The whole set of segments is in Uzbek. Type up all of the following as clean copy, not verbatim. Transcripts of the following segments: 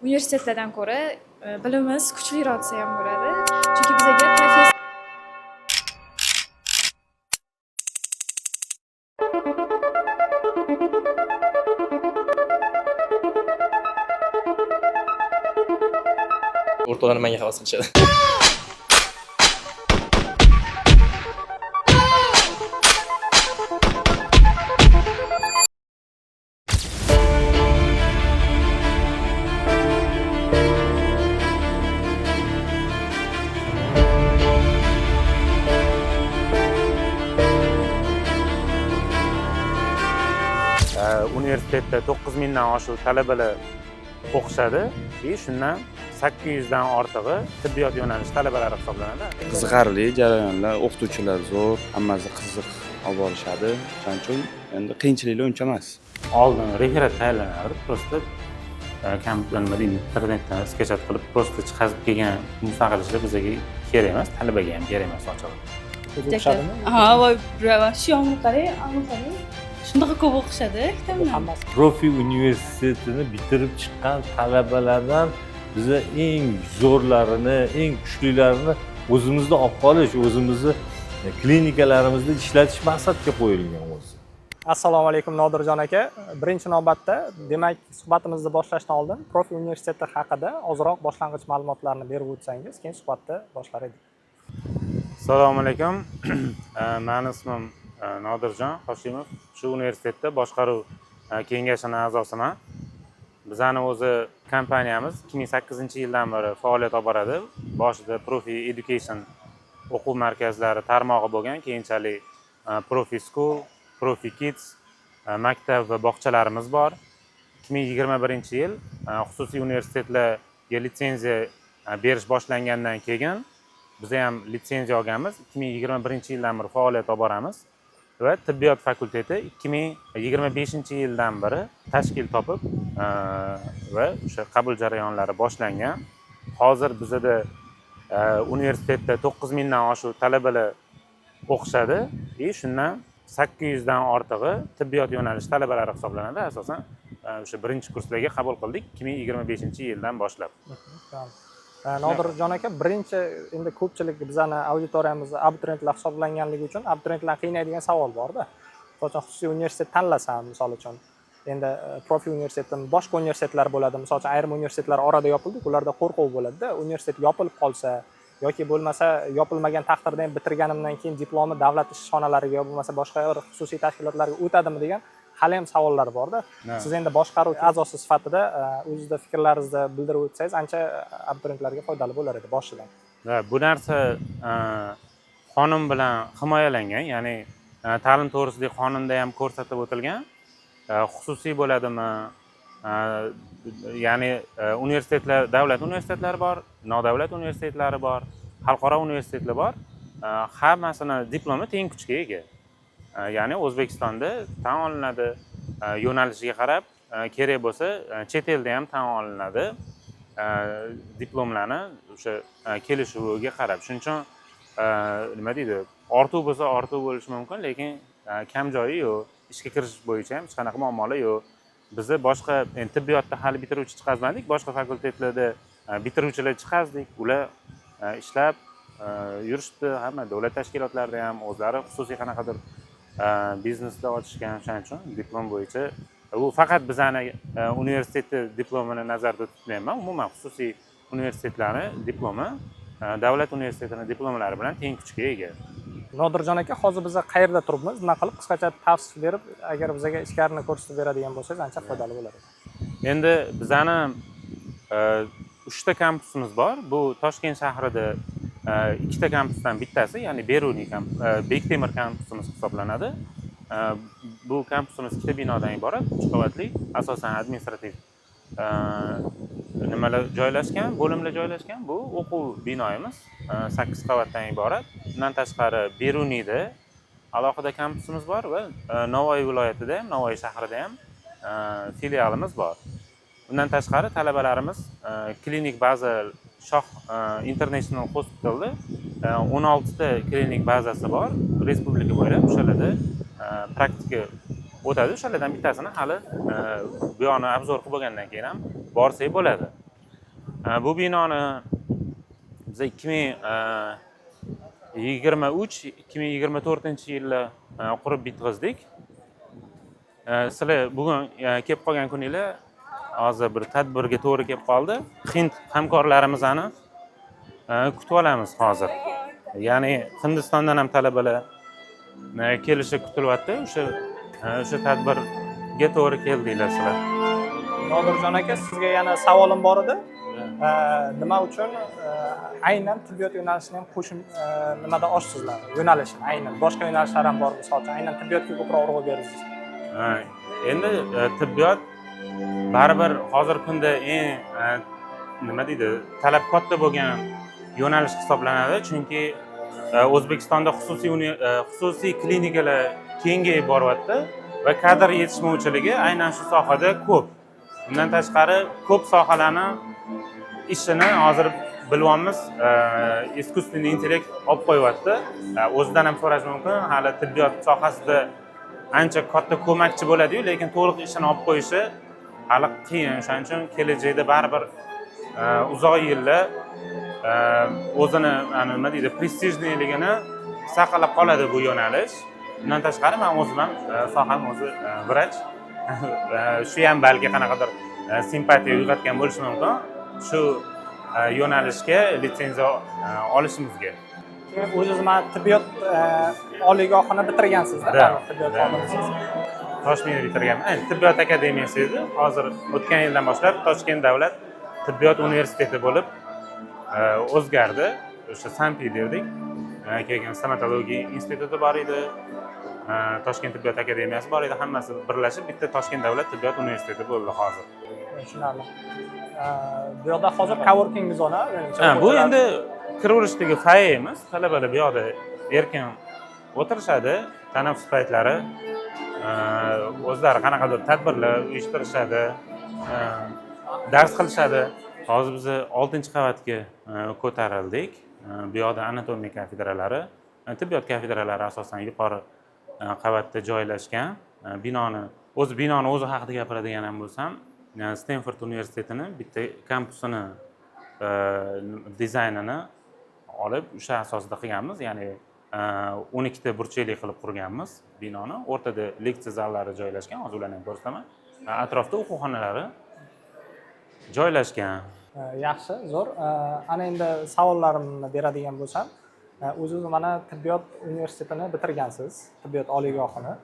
universitetlardan ko'ra bilimiz kuchliroq desa ham bo'ladi. Chunki bizga O'rtoqlar menga havas qilishadi. Universitetda 9000 dan oshiq talabalar o'qishadi va shundan 800 dan ortig'i tibbiyot yo'nalishi talabalari hisoblanadi. Qiziqarli jarayonlar, o'qituvchilar zo'r, hammasi qiziq olib borishadi. Shuning uchun endi qiyinchiliklar uncha emas. Oldin referat tayyorlanadi, prosta internetdan sketchat qilib prosta chiqazib kelgan mustaqilliklar bizga kerak emas, talabaga ham kerak emas ochig'i. O'xshadimi? Ha, voy, bravo. Shu yomni qarang, shunaqa ko'p o'qishadi kitobdan. Profi universitetini bitirib chiqqan talabalardan biza eng zo'rlarini, eng kuchlilarini o'zimizda olib qolish, o'zimizni klinikalarimizda ishlatish maqsadga qo'yilgan o'zi. Assalomu alaykum Nodirjon aka. Birinchi navbatda, demak, suhbatimizni boshlashdan oldin Profi universiteti haqida ozroq boshlang'ich ma'lumotlarni berib o'tsangiz, keyin suhbatni boshlar edik. Assalomu alaykum. Mening ismim Nodirjon Hoshimov. Shu universitetda boshqaruv kengashining a'zosiman. Bizning o'zi kompaniyamiz 2008-yildan beri faoliyat olib boradi. Boshida Profi Education o'quv markazlari tarmog'i bo'lgan, keyinchalik Profi School, Profi Kids maktab va bog'chalarimiz bor. 2021-yil xususiy universitetlarga litsenziya berish boshlangandan keyin biz ham litsenziya olganmiz. 2021-yildan beri faoliyat olib boramiz va tibbiyot fakulteti 2025-yildan beri tashkil topib va o'sha qabul jarayonlari boshlangan. Hozir bizda universitetda 9000 dan oshiq talabalar o'qishadi va shundan 800 dan ortig'i tibbiyot yo'nalishi talabalari hisoblanadi. Asosan o'sha birinchi kurslarga qabul qildik 2025-yildan boshlab. Nodirjon aka, birinchi endi ko'pchilik bizani auditoriyamizda abituriyentlar hisoblanganligi uchun abituriyentlar qiynaydigan savol bor-da. Masalan, xususiy universitet tanlasam, misol uchun, endi profi universitetdan boshqa universitetlar bo'ladi. Misol uchun, ayrim universitetlar orada yopildik, ularda qo'rquv bo'ladi-da, universitet yopilib qolsa yoki bo'lmasa yopilmagan taqdirda ham bitirganimdan keyin diplomi davlat ishxonalariga yoki bo'lmasa boshqa xususiy tashkilotlarga o'tadimi degan hali ham savollar bor-da. Siz endi boshqaruv a'zosi sifatida o'zingizda fikrlaringizni bildirib o'tsangiz, ancha abituriyentlarga foydali bo'lar edi boshidan. Bu narsa qonun bilan himoyalangan, ya'ni ta'lim to'g'risidagi qonunda ham ko'rsatib o'tilgan. Xususiy bo'ladimi? Ya'ni universitetlar, davlat universitetlari bor, nodavlat universitetlari bor, xalqaro universitetlar bor. Hammasini diplomi teng kuchga ega. Ya'ni O'zbekistonda tan olinadi, yo'nalishiga qarab, kerak bo'lsa chet elda ham tan olinadi. Diplomlarni o'sha kelishuviga qarab. Shuning uchun nima deydi? Ortuv bo'lsa ortuv bo'lishi mumkin, lekin kam joyi yo'q. Ishga kirish bo'yicha ham hech qanaqa muammolar yo'q. Bizni boshqa tibbiyotda hali bitiruvchi chiqazmadik, boshqa fakultetlarda bitiruvchilar chiqazdik. Ular ishlab yurishdi, hamma davlat tashkilotlarida ham o'zlari xususiy qanaqadir biznesda ochishgan. Shuning uchun diplom bo'yicha u faqat bizani universitetni diplomini nazarda tutmayman, umuman xususiy universitetlarning diplomi davlat universitetining diplomlari bilan teng kuchga ega. Nodirjon aka, hozir biz qayerda turibmiz? Nima qilib qisqacha tavsif berib, agar bizga ichkarini ko'rsatib beradigan bo'lsangiz, ancha foydali bo'lar edi. Endi bizani 3 ta kampusimiz bor. Bu Toshkent shahrida 2 ta kampusdan bittasi, ya'ni Beruniy Bektemir kampusimiz hisoblanadi. Bu kampusimiz 2 ta binodan iborat, 3 qavatli, asosan administrativ nimalar joylashgan, bo'limlar joylashgan. Bu o'quv binoyimiz 8 qavatdan iborat. Undan tashqari Beruniyda alohida kampusimiz bor va Navoiy viloyatida ham, Navoiy shahrida ham filialimiz bor. Bundan tashqari talabalarimiz klinik baza Shoh International Hospitalda 16 ta klinik bazasi bor. Respublika bo'ylab o'shalarda praktika o'tadi. O'shalardan bittasini hali bu yoni obzor qilib bo'lgandan keyin ham borsak bo'ladi. Bu binoni biz 2023-2024-yilda qurib bitkazdik. Sizlar bugun kelib qolgan kuninglar hozir bir tadbirga to'g'ri kelib qoldi. Hind hamkorlarimizni kutib olamiz hozir. Ya'ni Hindistondan ham talabalar kelishi kutilyapti. O'sha tadbirga to'g'ri keldinglar sizlar. Nodirjon aka, sizga yana savolim bor edi. Nima uchun aynan tibbiyot yo'nalishini ham qo'shim nimada ochsizlar? Yo'nalishini aynan boshqa yo'nalishlar ham bor, misol uchun aynan tibbiyotga ko'proq urg'u berasiz. Endi tibbiyot baribir hozirgi kunda eng nima deydi, talab katta bo'lgan yo'nalish hisoblanadi, chunki O'zbekistonda xususiy klinikalar kengayib boryapti va kadr yetishmovchiligi aynan shu sohada ko'p. Bundan tashqari ko'p sohalarni ishini hozir bilyapmiz, искусственный intellekt olib qo'yyapti. O'zidan ham so'rash mumkin, hali tibbiyot sohasida ancha katta ko'makchi bo'ladi-yu, lekin to'liq ishini olib qo'yishi hali qiyin. Shuning uchun kelajakda baribir uzoq yillar o'zini nima deydi, prestijniligini saqlab qoladi bu yo'nalish. Bundan tashqari men o'zim ham soham o'zi vrach. Shu ham balki qanaqadir simpatiya uyg'otgan bo'lishi mumkin. Shu yo'nalishga litsenziya olishimizga. O'zingiz mana tibbiyot oliygohini bitirgansiz-da, tibbiyot xodimisiz. Toshkentda bitirganman. Tibbiyot akademiyasi edi. Hozir o'tgan yildan boshlab Toshkent davlat tibbiyot universiteti bo'lib o'zgardi. O'sha Sanpi derdik. Keyin stomatologiya instituti bor edi. Toshkent tibbiyot akademiyasi bor edi. Hammasi birlashib bitta Toshkent davlat tibbiyot universiteti bo'ldi hozir. Tushunarli. Bu yoqda hozir coworking zona, bu endi kiraverishdagi foyer emas. Talabalar bu yoqda erkin o'tirishadi, tanaffus paytlari o'zlari qanaqadir tadbirlar uyushtirishadi, dars qilishadi. Hozir biz 6-qavatga ko'tarildik. Bu yoqda anatomiya kafedralari, tibbiyot kafedralari asosan yuqori qavatda joylashgan. Binoni o'zi haqida gapiradigan ham bo'lsam, Stanford universitetining bitta kampusini dizaynini olib o'sha asosida qilganmiz. Ya'ni 12 ta burchakli qilib qurganmiz binoni. O'rtada leksiya zallari joylashgan, hozir ularni ham ko'rsataman. Atrofda o'quv xonalari joylashgan. Yaxshi, zo'r. Ana endi savollarimni beradigan bo'lsam, o'zingiz mana tibbiyot universitetini bitirgansiz, tibbiyot oliygohini.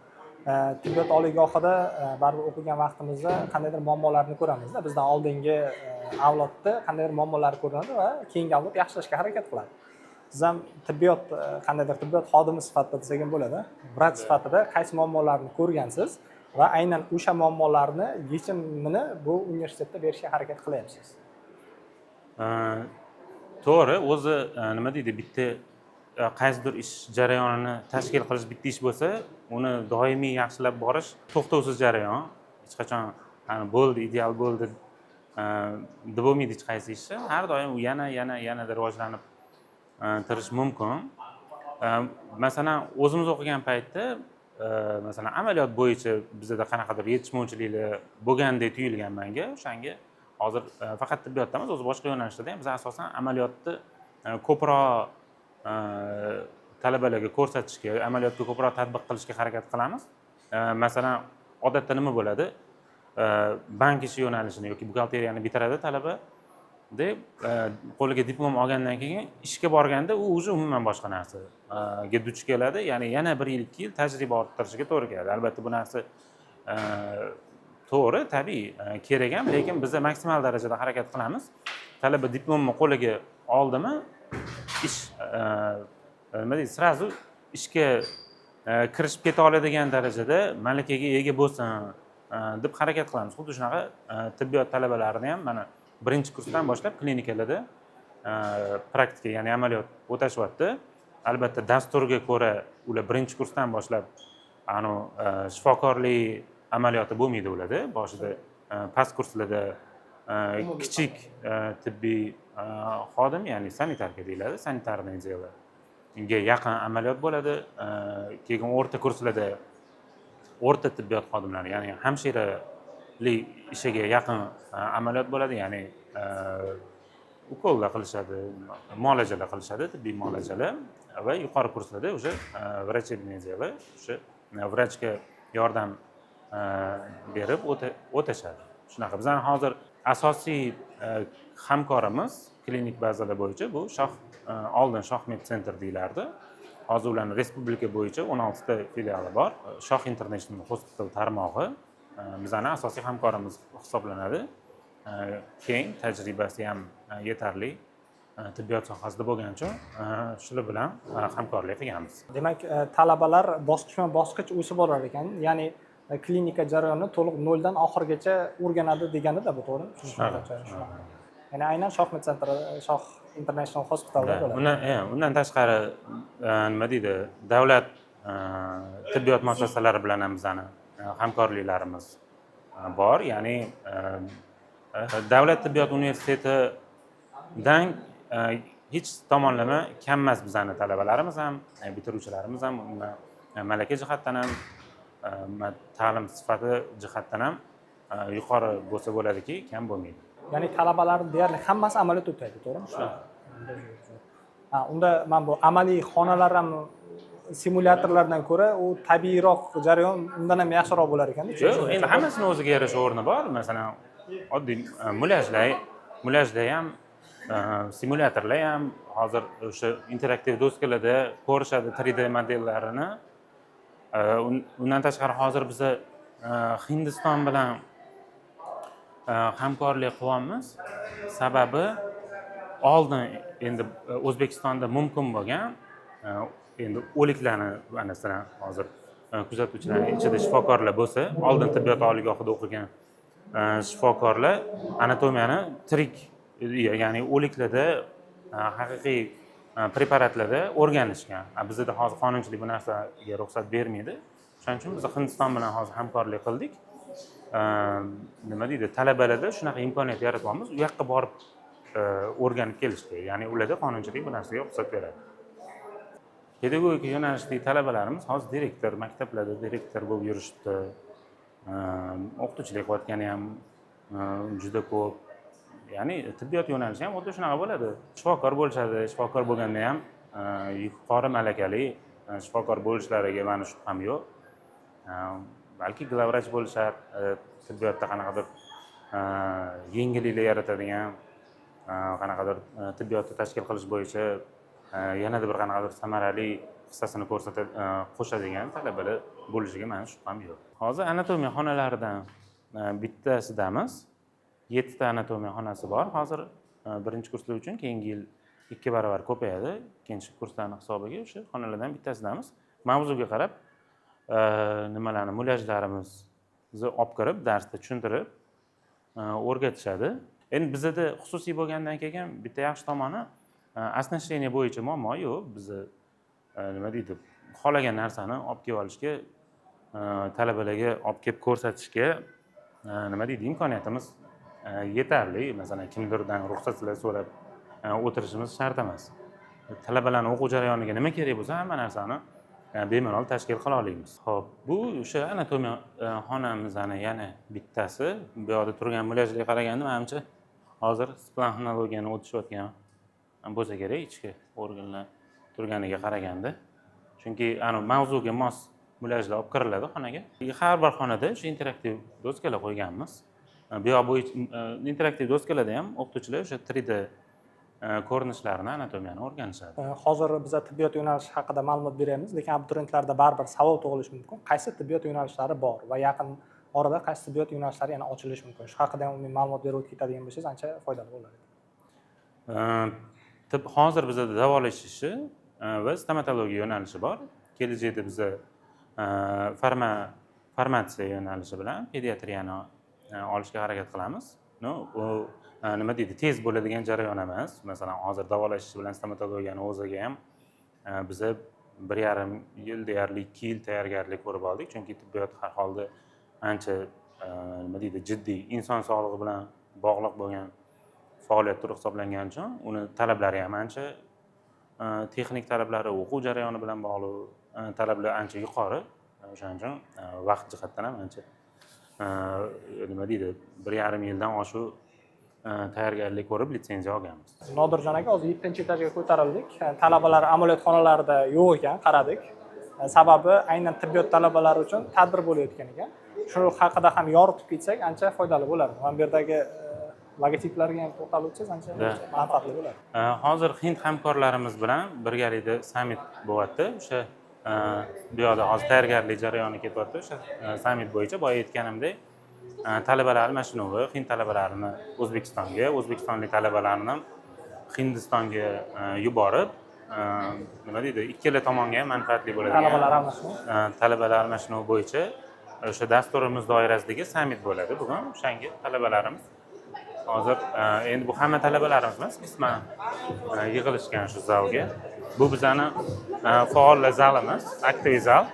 Tibbiyot oliygohida baribir o'qigan vaqtimizda qandaydir muammolarni ko'ramizda. Bizdan oldingi avlodda qandaydir muammolar ko'rinadi va keyingi avlod yaxshilashga harakat qiladi. Siz ham qandaydir tibbiyot xodimi sifatida desak ham bo'ladi, vrach sifatida qaysi muammolarni ko'rgansiz va aynan o'sha muammolarni yechimini bu universitetda berishga harakat qilyapsiz? To'g'ri, o'zi nima deydi, bitta qaysidir ish jarayonini tashkil qilish bitta ish bo'lsa, uni doimiy yaxshilab borish to'xtovsiz jarayon. Hech qachon bo'ldi, ideal bo'ldi deb bo'lmaydi hech qaysi ishni. Har doim u yanada rivojlanib turish mumkin. Masalan, o'zimiz o'qigan paytda masalan amaliyot bo'yicha bizda qanaqadir yetishmovchiliklar bo'lgandek tuyulgan menga. O'shanga hozir faqat tibbiyotda emas, o'zi boshqa yo'nalishlarda ham biz asosan amaliyotni ko'proq talabalarga ko'rsatishga, amaliyotga ko'proq tatbiq qilishga harakat qilamiz. Masalan, odatda nima bo'ladi? Bank ishi yo'nalishini yoki buxgalteriyani bitiradi talaba deb qo'liga diplom olgandan keyin ishga borganda u o'zi umuman boshqa narsaga duch keladi. Ya'ni yana 1-2 yil tajriba orttirishiga to'g'ri keladi. Albatta bu narsa to'g'ri, tabiiy, kerak ham, lekin biz maksimal darajada harakat qilamiz. Talaba diplomni qo'liga oldimi, ish nima deydi, srazu ishga kirishib keta oladigan darajada malakaga ega bo'lsin deb harakat qilamiz. Xuddi shunaqa tibbiyot talabalarini ham mana 1-kursdan boshlab klinikalarda praktika, ya'ni amaliyot o'tashyapti. Albatta dasturga ko'ra ular 1-kursdan boshlab shifokorlik amaliyoti bo'lmaydi ularda. Boshida past kurslarda kichik tibbiy xodim, ya'ni sanitarka deyiladi, sanitarniy unga yaqin amaliyot bo'ladi. Keyin o'rta kurslarda o'rta tibbiyot xodimlari, ya'ni hamshiralik ishiga yaqin amaliyot bo'ladi, ya'ni ukollar qilishadi, muolajalar qilishadi, tibbiy muolajalar va yuqori kurslarda o'sha vrachебный дело, o'sha vrachga yordam berib o'tashadi. Shunaqa. Bizning hozir asosiy hamkorimiz klinik bazalar bo'yicha bu oldin Shoh Med Center deyilardi. Hozir ularning respublika bo'yicha 16 ta filiali bor. Shoh International Hospital tarmog'i bizning asosiy hamkorimiz hisoblanadi. Keng tajribasi ham yetarli tibbiyot sohasida bo'lgani uchun shular bilan hamkorlik qilganmiz. Demak, talabalar bosqichma-bosqich o'sib borar ekan. Ya'ni klinika jarayonini to'liq noldan oxirigacha o'rganadi deganida bu to'g'rimi? Ya'ni aynan Shoh Med Center, Shoh International Hospitalda bo'ladi. Undan tashqari nima deydi, davlat tibbiyot muassasalari bilan ham bizning hamkorliklarimiz bor. Ya'ni davlat tibbiyot universitetidan hech tomonlama kam emas bizning talabalarimiz ham, bitiruvchilarimiz ham malaka jihatdan ham, ta'lim sifati jihatdan ham yuqori bo'lsa bo'ladiki, kam bo'lmaydi. Ya'ni talabalarning deyarli hammasi amaliyot o'tadi, to'g'rimi? Unda mana bu amaliy xonalar ham simulyatorlardan ko'ra u tabiiyroq jarayon undan ham yaxshiroq bo'lar ekan-da. Yo'q, endi hammasining o'ziga yarasha o'rni bor. Masalan, oddiy mulyajda ham simulyatorlar ham hozir o'sha interaktiv doskalarda ko'rishadi 3D modellarini. Undan tashqari hozir biz Hindiston bilan hamkorlik qilyapmiz. Sababi oldin endi O'zbekistonda mumkin bo'lgan endi o'liklarni masalan hozir kuzatuvchilarning ichida shifokorlar bo'lsa, oldin tibbiyot oliygohida o'qigan shifokorlar anatomiyani tirik, ya'ni o'liklarda haqiqiy preparatlarda o'rganishgan. Bizda hozir qonunchilik bu narsaga ruxsat bermaydi. Shuning uchun biz Hindiston bilan hozir hamkorlik qildik. Nima deydi, talabalarda shunaqa imkoniyat yaratyapmiz. U yoqqa borib o'rganib kelishdi. Ya'ni ularda qonunchilik bu narsaga ruxsat beradi. Pedagogika yo'nalishdagi talabalarimiz hozir direktor, maktablarda direktor bo'lib yurishibdi. O'qituvchilik qilayotgani ham juda ko'p. Ya'ni tibbiyot yo'nalishi ham xuddi shunaqa bo'ladi. Shifokor bo'lishadi, shifokor bo'lganda ham yuqori malakali shifokor bo'lishlariga meni shubham yo'q. Balki glavvrach bo'lishar, tibbiyotda qanaqadir yengilliklar yaratadigan, qanaqadir tibbiyotni tashkil qilish bo'yicha yanada bir qanaqadir samarali hissasini qo'shadigan talabalar bo'lishiga meni shubham yo'q. Hozir anatomiya xonalaridan bittasidamiz. 7 ta anatomiya xonasi bor. Hozir birinchi kurslar uchun keyingi yil 2 barobar ko'payadi. Ikkinchi kurslarning hisobiga o'sha xonalardan bittasidamiz. Mavzuga qarab nimalarni mulyajlarimizni olib kirib, darsda tushuntirib o'rgatishadi. Endi bizda xususiy bo'lgandan keyin bitta yaxshi tomoni asnashleniya bo'yicha muammo yo'q. Biz nima deydi, xohlagan narsani olib kelib olishga, talabalarga olib kelib ko'rsatishga nima deydi, imkoniyatimiz yetarli. Masalan, kimdirdan ruxsatlar so'rab o'tirishimiz shart emas. Talabalarning o'quv jarayoniga nima kerak bo'lsa, hamma narsani bemalol tashkil qila olamiz. Xo'p, bu o'sha anatomiya xonamizning yana bittasi. Bu yerda turgan mulyajlarga qaraganda, menimcha hozir splanknologiyani o'tishayotgan bo'lsa kerak ichki organlar turganiga qaraganda. Chunki mavzuga mos mulyajlar olib kiriladi xonaga. Har bir xonada o'sha interaktiv doskalar qo'yganmiz. Bu yoq bo'yicha interaktiv doskalarda ham o'qituvchilar o'sha 3D ko'rinishlarni, anatomiyani o'rganishadi. Hozir biz tibbiyot yo'nalishi haqida ma'lumot beramiz, lekin abituriyentlarda baribir savol tug'ilishi mumkin. Qaysi tibbiyot yo'nalishlari bor va yaqin orada qaysi tibbiyot yo'nalishlari yana ochilishi mumkin? Shu haqida ham umumiy ma'lumot berib ketadigan bo'lsangiz, ancha foydali bo'ladi. Hozir bizda davolash ishi va stomatologiya yo'nalishi bor. Kelajakda biz farmatsiya yo'nalishi bilan pediatriyani olishga harakat qilamiz. U nima deydi, tez bo'ladigan jarayon emas. Masalan, hozir davolash ishi bilan stomatologiyani o'ziga ham biz 1,5 yil, deyarli 2 yil tayyorgarlik ko'rib oldik. Chunki tibbiyot har holda ancha nima deydi, jiddiy inson sog'lig'i bilan bog'liq bo'lgan faoliyat turi hisoblangani uchun uni talablari ham ancha texnik talablari, o'quv jarayoni bilan bog'liq talablar ancha yuqori. O'shaning uchun vaqt jihatdan ham ancha nima deydi, 1,5 yildan oshiq tayyorgarlik ko'rib litsenziya olganmiz. Nodirjon aka, hozir 7-chi etajga ko'tarildik. Talabalar amaliyot xonalarida yo'q ekan, qaradik. Sababi aynan tibbiyot talabalari uchun tadbir bo'layotgan ekan. Shu haqida ham yoritib ketsak, ancha foydali bo'ladi. Mana bu yerdagi logotiplarga ham to'xtalib o'tsangiz, ancha manfaatli bo'ladi. Hozir Hind hamkorlarimiz bilan birgalikda summit bo'lyapti. O'sha bu yoqda hozir tayyorgarlik jarayoni ketyapti. O'sha summit bo'yicha boya aytganimdek, talabalar almashinuvi, Hind talabalarini O'zbekistonga, o'zbekistonlik talabalarni ham Hindistonga yuborib, nima deydi, ikkala tomonga ham manfaatli bo'ladigan talabalar almashinuvi bo'yicha o'sha dasturimiz doirasidagi summit bo'ladi bugun. O'shanga talabalarimiz hozir endi bu hamma talabalarimiz emas, qisman yig'ilishgan shu zalga. Bu bizani faol zalimiz, aktiv zal.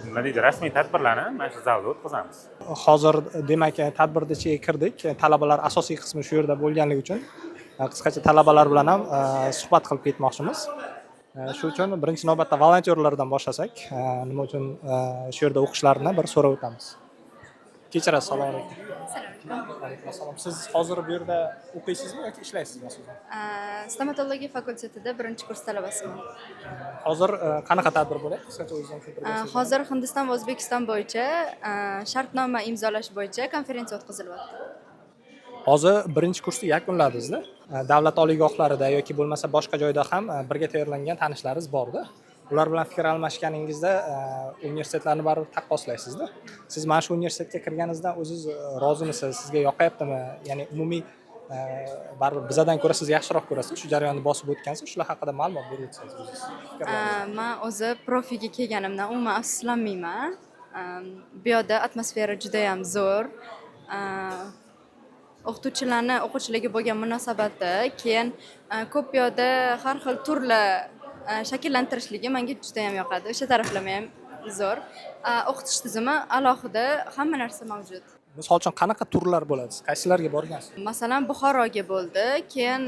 Nima deydi, rasmiy tadbirlarni mana shu zalda o'tkazamiz. Hozir demak tadbirning ichiga kirdik. Talabalar asosiy qismi shu yerda bo'lganligi uchun qisqacha talabalar bilan ham suhbat qilib ketmoqchimiz. Shu uchun birinchi navbatda volontyorlardan boshlasak, nima uchun shu yerda o'qishlarini bir so'rab o'tamiz. Kechirasiz, assalomu alaykum. Alaykum assalom. Siz hozir bu yerda o'qiysizmi yoki ishlaysizmi siz? Stomatologiya fakultetida 1-kurs talabasiman. Hozir qanaqa tadbir bo'lyapti? Qisqacha o'zingiz tushuntirasiz. Hozir Hindiston va O'zbekiston bo'yicha shartnoma imzolash bo'yicha konferensiya o'tkazilyapti. Hozir 1-kursni yakunladingizda. Davlat oliygohlarida yoki bo'lmasa boshqa joyda ham birga tayyorlangan tanishlarimiz borda. Ular bilan fikr almashganingizda universitetlarni baribir taqqoslaysizda. Siz mana shu universitetga kirganingizdan o'zingiz rozimisiz? Sizga yoqayaptimi? Ya'ni umumiy baribir bizdan ko'ra siz yaxshiroq ko'rasiz. Shu jarayonni bosib o'tgansiz, shular haqida ma'lumot berib o'tsangiz o'zingiz. Men o'zi profiga kelganimdan umuman afsuslanmayman. Bu yerda atmosfera juda ham zo'r. O'quvchilarga bo'lgan munosabati, keyin ko'p yo'da har xil turli shakllantirishligi menga juda ham yoqadi. O'sha taraflama ham zo'r. O'qitish tizimi alohida, hamma narsa mavjud. Misol uchun qanaqa turlar bo'ladi? Qaysilarga borgansiz? Masalan, Buxoroga bo'ldi, keyin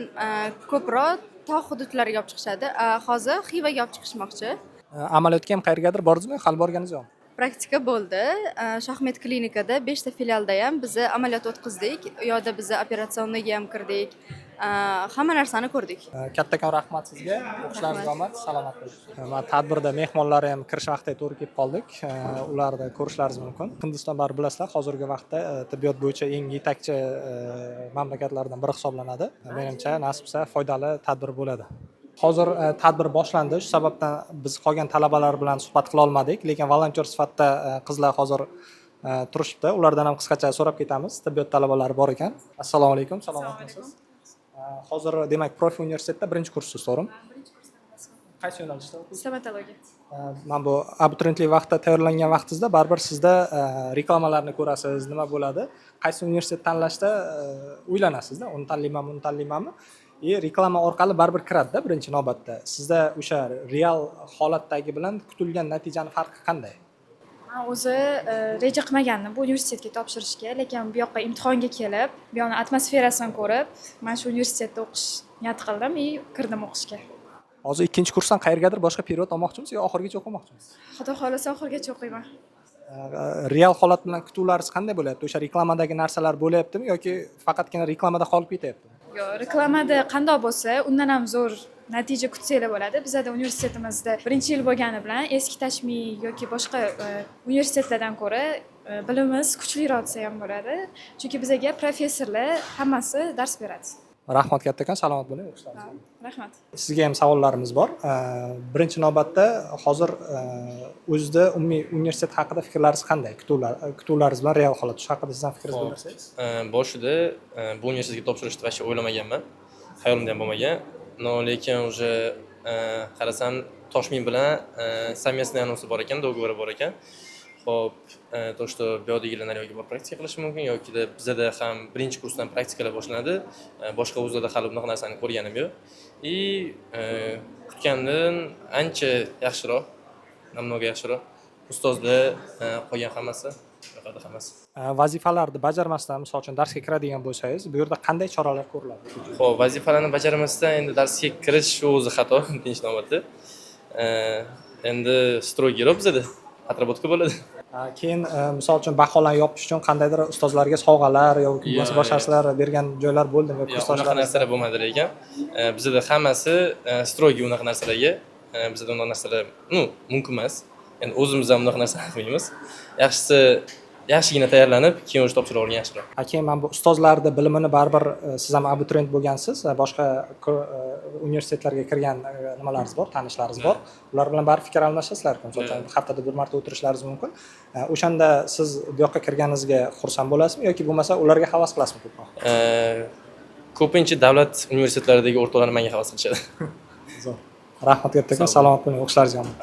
ko'proq tog' hududlariga olib chiqishadi. Hozir Xivaga olib chiqishmoqchi. Amaliyotga ham qayergadir bordingizmi? Hali borganingiz yo'qmi? Praktika bo'ldi. Shohmet klinikada 5 ta filialda ham biz amaliyot o'tkazdik. U yerda biz operatsionnga ham kirdik. Hamma narsani ko'rdik. Kattakon rahmat sizga. O'qishlaringizga omad, salomat bo'ling. Mana tadbirda mehmonlar ham kirish vaqtiga to'g'ri kelib qoldik. Ularni ko'rishlaringiz mumkin. Hindiston baribir bilasizlar, hozirgi vaqtda tibbiyot bo'yicha eng yetakchi mamlakatlardan biri hisoblanadi. Menimcha nasibsa foydali tadbir bo'ladi. Hozir tadbir boshlandi. Shu sababdan biz qolgan talabalar bilan suhbat qila olmadik, lekin volontyor sifatida qizlar hozir turishibdi. Ulardan ham qisqacha so'rab ketamiz. Tibbiyot talabalari bor ekan. Assalomu alaykum, salomatmisiz? Hozir demak Profi universitetda 1-kurssiz, to'g'rimi? Qaysi yo'nalishda o'qiysiz? Stomatologiya. Mana bu abituriyentlik vaqtida tayyorlangan vaqtingizda baribir sizda reklamalarni ko'rasiz, nima bo'ladi? Qaysi universitet tanlashda o'ylanasizda, uni tanlaymanmi, uni tanlaymanmi? Reklama orqali baribir kiradi-da birinchi navbatda. Sizda o'sha real holatdagi bilan kutilgan natijani farqi qanday? Men o'zi reja qilmagandim bu universitetga topshirishga, lekin bu yoqqa imtihonga kelib, bu yoqning atmosferasini ko'rib, men shu universitetda o'qish niyat qildim va kirdim o'qishga. Hozir 2-kursdan qayergadir boshqa period olmoqchimisiz yo oxirigacha o'qimoqchimisiz? Xudo xolasa oxirigacha o'qiyman. Real holat bilan kutuvlaringiz qanday bo'lyapti? O'sha reklamadagi narsalar bo'lyaptimi yoki faqatgina reklamada qolib ketyaptimi? Yo'q, reklamada qanday bo'lsa, undan ham zo'r natija kutsanglar bo'ladi. Bizda universitetimizda 1-yil bo'lgani bilan eski tashmi yoki boshqa universitetlardan ko'ra bilimimiz kuchliroq desa ham bo'ladi. Chunki bizga professorlar hammasi dars beradi. Rahmat kattakon, salomat bo'ling. Rahmat. Sizga ham savollarimiz bor. Birinchi navbatda hozir o'zida umumiy universitet haqida fikrlaringiz qanday? Kutuvlaringiz bilan real holat shu haqida sizdan fikringizni bildirsangiz. Boshida bu universitetga topshirishni hech o'ylamaganman. Hayolimda ham bo'lmagan. Lekin уже qarasam Toshmin bilan совместный anonsi bor ekan, dogovori bor ekan. Xo'p, то что bu yerdagilar naryoqga borib praktika qilish mumkin yoki bizda ham 1-kursdan praktikalar boshlanadi. Boshqa vuzlarda hali bunaqa narsani ko'rganim yo'q. Kutgandan ancha yaxshiroq, namnoga yaxshiroq. Ustozlar qolgan hammasi, yoqadi hammasi. Vazifalarni bajarmasdan, misol uchun darsga kiradigan bo'lsangiz, bu yerda qanday choralar ko'riladi? Xo'p, vazifalarni bajarmasdan endi darsga kirish shu o'zi xato, birinchi navbatda. Endi strogiroq bizda отработка bo'ladi. Keyin misol uchun baholarni yopish uchun qandaydir ustozlarga sovg'alar yoki bo'lmasa boshqa narsalar bergan joylar bo'ldimi yoki unaqa kursdoshlar narsalar bo'lmadi lekin bizada hammasi stroyga unaqa narsalarga bizada unaqa narsalar mumkin emas. Endi o'zimiz ham unaqa narsa qilmaymiz. Yaxshisi yaxshigina tayyorlanib, keyin o'sha topshirib olgan yaxshiroq. keyin mana bu ustozlarni bilimini baribir siz ham abituriyent bo'lgansiz, boshqa universitetlarga kirgan nimalarimiz bor, tanishlaringiz bor. Ular bilan baribir fikr almashasizlar-ku. Masalan, haftada bir marta o'tirishlaringiz mumkin. O'shanda siz bu yoqqa kirganingizga xursand bo'lasizmi yoki bo'lmasa ularga havas qilasizmi ko'proq? Ko'pincha davlat universitetlaridagi o'rtoqlar menga havas qilishadi. Zo'r. Rahmat kattakon, salomat bo'ling, o'qishlaringiz yomon.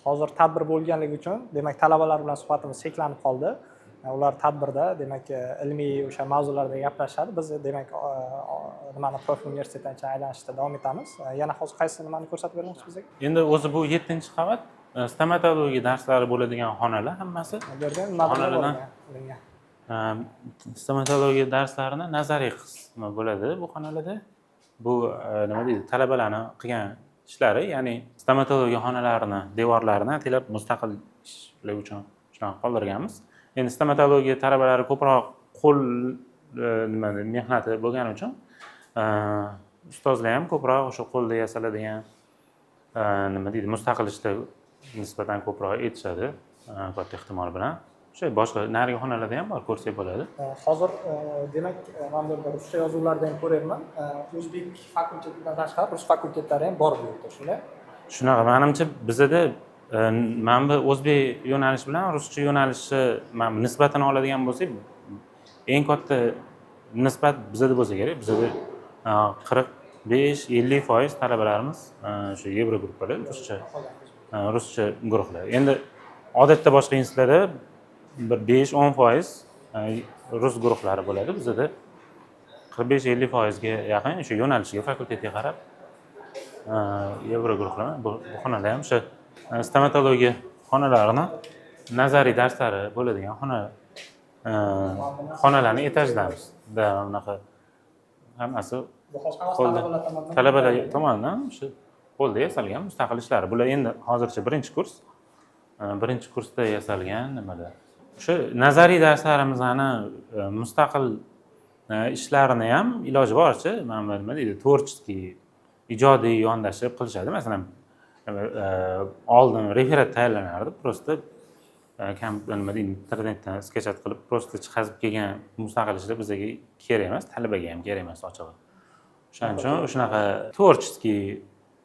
Hozir tadbir bo'lganligi uchun, demak, talabalar bilan suhbatimiz cheklanib qoldi. Ular tadbirda, demak, ilmiy o'sha mavzularda gaplashadi. Biz, demak, nimani profil universitetdan aylanishda davom etamiz. Yana hozir qaysi nimani ko'rsatib bermoqchisiz bizga? Endi o'zi bu 7-qavat stomatologiya darslari bo'ladigan xonalar hammasi. Bu yerda nimalar bor? Stomatologiya darslarini nazariy qismi bo'ladi bu xonalarda. Bu nima deydi, talabalarning qilgan ishlari, ya'ni stomatologiya xonalarini, devorlarini atilab mustaqil ishlar uchun shunaqa qoldirganmiz. Endi stomatologiya talabalari ko'proq qo'l mehnati bo'lgani uchun ustozlar ham ko'proq o'sha qo'lda yasaladigan nima deydi, mustaqil ishlar nisbatan ko'proq aytishadi, katta ehtimol bilan. O'sha boshqa narigi xonalarda ham bor, ko'rsak bo'ladi. Hozir demak, mana bu ruscha yozuvlarda ham ko'ryapman. O'zbek fakultetidan tashqari rus fakultetlari ham bor bu yerda, shunday. Shunaqa, menimcha bizada mana bu o'zbek yo'nalishi bilan ruscha yo'nalishi nisbatini oladigan bo'lsak, eng katta nisbat bizada bo'lsa kerak. Bizada 45-50% talabalarimiz shu Yevro gruppalar, ruscha guruhlar. Endi odatda boshqa institutlarda bir 5-10% rus guruhlari bo'ladi. Bizada 45-50% ga yaqin o'sha yo'nalishiga, fakultetga qarab Yevro guruhlar. Bu xonalar ham o'sha stomatologiya xonalarini nazariy darslari bo'ladigan xonalarni etajdamiz. Bunaqa hammasi talabalar tomonidan o'sha qo'lda yasalgan mustaqil ishlari. Bular endi hozircha birinchi kurs. Birinchi kursda yasalgan nimalar. O'sha nazariy darslarimizni mustaqil ishlarini ham iloji boricha mana nima deydi, tvorческий, ijodiy yondashib qilishadi. Masalan, oldin referat tayyorlanardi, просто nima deydi, internetdan sketchat qilib, просто chiqazib kelgan mustaqil ishlar bizga kerak emas, talabaga ham kerak emas ochig'i. O'shaning uchun shunaqa tvorческий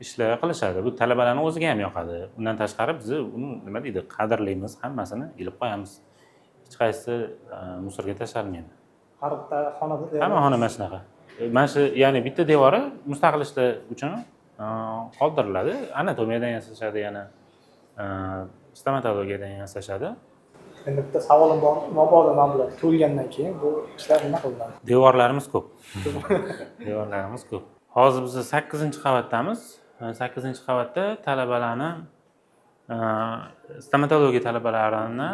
ishlar qilishadi. Bu talabalarning o'ziga ham yoqadi. Undan tashqari biz uni nima deydi, qadrlaymiz, hammasini ilib qo'yamiz. Hech qaysi musorga tashlmaydi. Har bitta xonada hamma xona mana shunaqa. Mana shu, ya'ni bitta devori mustaqil ishlar uchun qoldiriladi. Anatomiyadan yasashadi, yana stomatologiyadan yasashadi. Endi bitta savolim bor. Mabodo mablag' to'lgandan keyin bu ishlar nima qilinadi? Devorlarimiz ko'p. Devorlarimiz ko'p. Hozir biz 8-qavatdamiz. 8-qavatda talabalarni stomatologiya talabalarini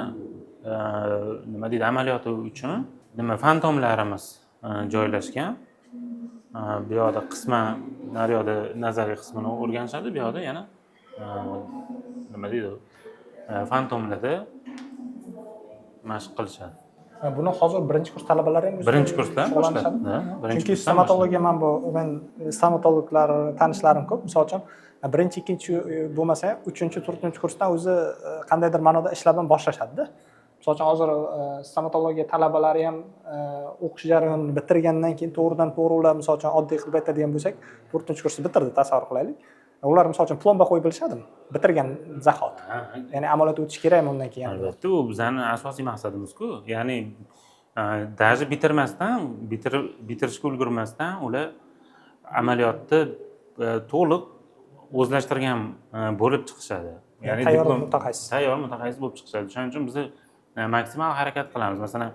nima deydi, amaliyoti uchun fantomlarimiz joylashgan. Bu yoqda qisman naryoqda nazariy qismini o'rganishadi, bu yoqda yana nima deydi, fantomlarda mashq qilishadi. Buni hozir birinchi kurs talabalari ham birinchi kursdan boshlanadi. Birinchi Chunki stomatologiya, men stomatologlar tanishlarim ko'p. Misol uchun birinchi, ikkinchi bo'lmasa, 3-4 kursdan o'zi qandaydir ma'noda ishlab boshlashadi-da. Misol uchun hozir stomatologiya talabalari ham o'qish jarayonini bitirgandan keyin to'g'ridan-to'g'ri ular, misol uchun oddiy qilib aytadigan bo'lsak, 4-kursni bitirdi, tasavvur qilaylik. Ular misol uchun plomba qo'yib bilishadimi? Bitirgan zahot. Ya'ni amaliyot o'tish kerakmi undan keyin? Albatta, u bizning asosiy maqsadimiz-ku. Ya'ni даже bitirmasdan, bitirishga ulgurmasdan ular amaliyotni to'liq o'zlashtirgan bo'lib chiqishadi. Ya'ni tayyor mutaxassis bo'lib chiqishadi. Shuning uchun biz maksimal harakat qilamiz. Masalan,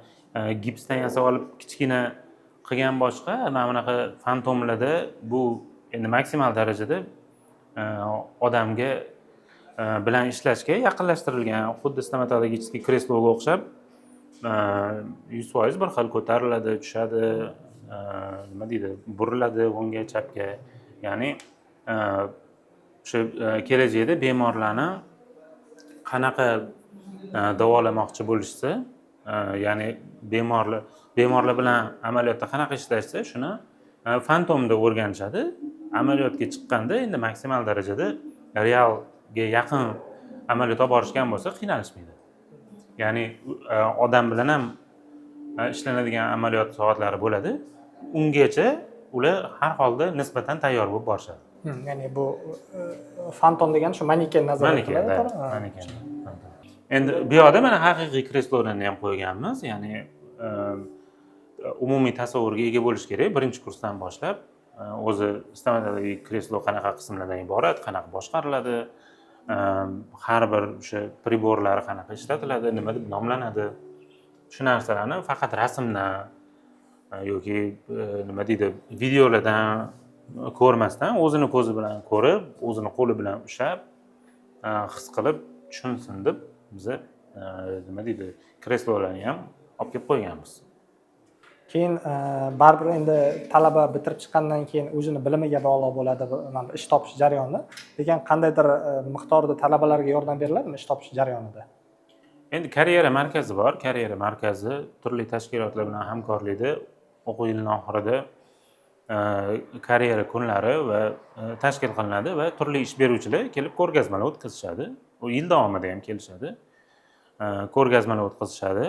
gipsdan yasab olib kichkina qilgan boshqa, mana bunaqa fantomlarda bu endi maksimal darajada odamga bilan ishlashga yaqinlashtirilgan, xuddi stomatologicheskiy kresloga o'xshab 100% bir xil ko'tariladi, tushadi, nima deydi, buriladi o'ngga, chapga. Ya'ni o'sha kelajakda bemorlarni qanaqa davolamoqchi bo'lishsa, ya'ni bemorlar bilan amaliyotda qanaqa ishlashsa, shuni fantomda o'rganishadi. Amaliyotga chiqqanda endi maksimal darajada realga yaqin amaliyot olib borishgan bo'lsa qiynalishmaydi. Ya'ni odam bilan ham ishlanadigan amaliyot soatlari bo'ladi. Ungacha ular har holda nisbatan tayyor bo'lib borishadi. Ya'ni bu fantom degani shu maneken nazorat qiladi. Maneken. Endi bu yoqda mana haqiqiy kreslolarni ham qo'yganmiz. Ya'ni umumiy tasavvurga ega bo'lish kerak. Birinchi kursdan boshlab o'zi stomatologik kreslo qanaqa qismlardan iborat, qanaqa boshqariladi, har bir o'sha priborlari qanaqa ishlatiladi, nima deb nomlanadi. Shu narsalarni faqat rasmdan yoki nima deydi, videolardan ko'rmasdan o'zini ko'zi bilan ko'rib, o'zini qo'li bilan ushlab, his qilib tushunsin deb biz nima deydi, kreslolarni ham olib kelib qo'yganmiz. Keyin baribir endi talaba bitirib chiqqandan keyin o'zini bilimiga bog'liq bo'ladi mana ish topish jarayoni. Lekin qandaydir miqdorda talabalarga yordam beriladimi ish topish jarayonida? Endi karyera markazi bor. Karyera markazi turli tashkilotlar bilan hamkorlikda o'quv yilining oxirida karyera kunlari va tashkil qilinadi va turli ish beruvchilar kelib ko'rgazmalar o'tkazishadi. U yil davomida ham kelishadi. Ko'rgazmalar o'tkazishadi.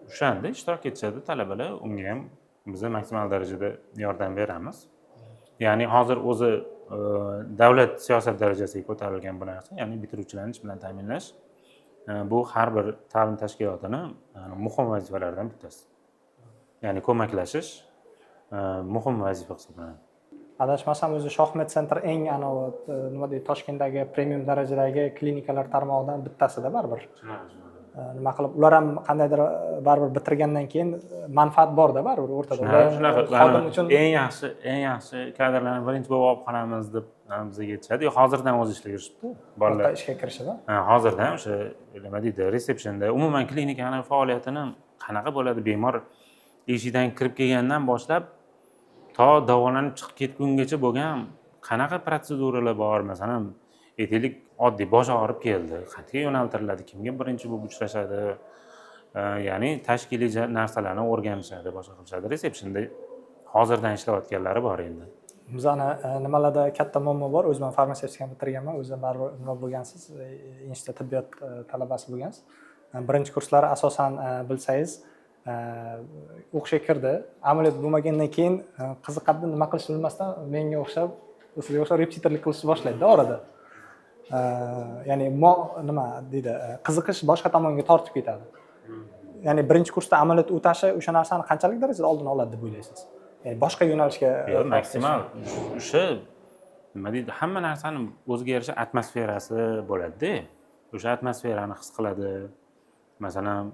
O'shanda ishtirok etishadi talabalar. Unga ham biz maksimal darajada yordam beramiz. Ya'ni hozir o'zi davlat siyosat darajasiga ko'tarilgan bu narsa, ya'ni bitiruvchilarni ish bilan ta'minlash bu har bir ta'lim tashkilotini muhim vazifalaridan bittasi. Ya'ni ko'maklashish muhim vazifa hisoblanadi. Adashmasam o'zi Shohmet Center eng nima deydi, Toshkentdagi premium darajadagi klinikalar tarmog'idan bittasida baribir. Nima qilib ular ham qandaydir baribir bitirgandan keyin manfaat borda baribir o'rtada. Xodim uchun eng yaxshi kadrlarni birinchi bo'lib olib qolamiz deb bizga aytishadi. Hozirdan o'zi ishlayapti bolalar. Ishga kirishadi. Hozirdan o'sha nima deydi, resepsionda umuman klinikani faoliyatini qanaqa bo'ladi, bemor eshigidan kirib kelgandan boshlab to davolanib chiqib ketgungacha bo'lgan qanaqa protseduralar bor, masalan, aytaylik, oddiy bosh og'rib keldi, qayerga yo'naltiriladi, kimga birinchi bo'lib uchrashadi, ya'ni tashkiliy narsalarni o'rganishadi, boshqa qilishadi. Resepsionda hozirdan ishlayotganlari bor endi. Bizani nimalarda katta muammo bor. O'zim farmatsevtikani bitirganman, o'zim baribir nima bo'lgansiz, institut tibbiyot talabasi bo'lgansiz. Birinchi kurslari asosan bilsangiz o'qishga kirdi. Amaliyot bo'lmagandan keyin qiziqadi, nima qilishni bilmasdan menga o'xshab, sizga o'xshab repetitorlik qilishni boshlaydi orada. Ya'ni nima deydi, qiziqish boshqa tomonga tortib ketadi. Ya'ni birinchi kursda amaliyot o'tashi o'sha narsani qanchalik darajada oldini oladi deb o'ylaysiz? Ya'ni boshqa yo'nalishga maksimal o'sha nima deydi, hamma narsani o'ziga yarasha atmosferasi bo'ladi-da. O'sha atmosferani his qiladi. Masalan,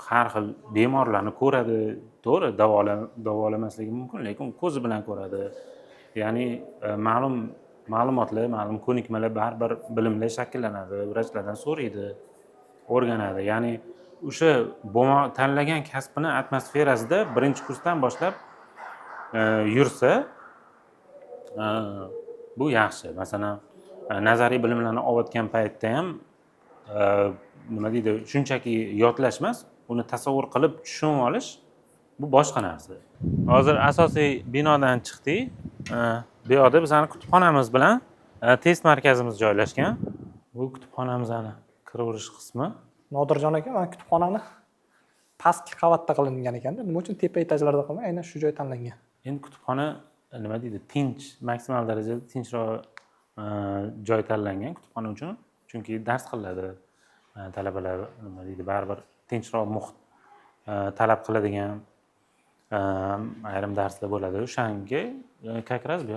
har xil bemorlarni ko'radi. To'g'ri, davolamasligi mumkin, lekin ko'zi bilan ko'radi. Ya'ni ma'lum ma'lumotlar, ma'lum ko'nikmalar baribir bilimlar shakllanadi, vrachlardan so'raydi, o'rganadi. Ya'ni o'sha tanlagan kasbini atmosferasida birinchi kursdan boshlab yursa, bu yaxshi. Masalan, nazariy bilimlarni olayotgan paytda ham nima deydi, shunchaki yodlash emas, uni tasavvur qilib tushunib olish bu boshqa narsa. Hozir asosiy binodan chiqdik. Bu yoqda bizning kutubxonamiz bilan test markazimiz joylashgan. Bu kutubxonamizning kiraverish qismi. Nodirjon aka, mana kutubxonani pastki qavatda qilingan ekan-da. Nima uchun tepa etajlarda qilmay, aynan shu joy tanlangan? Endi kutubxona nima deydi, tinch, maksimal darajada tinchroq joy tanlangan kutubxona uchun. Chunki dars qiladi. Talabalar nima deydi, baribir tinchroq muhit talab qiladigan ayrim darslar bo'ladi. O'shanga как раз bu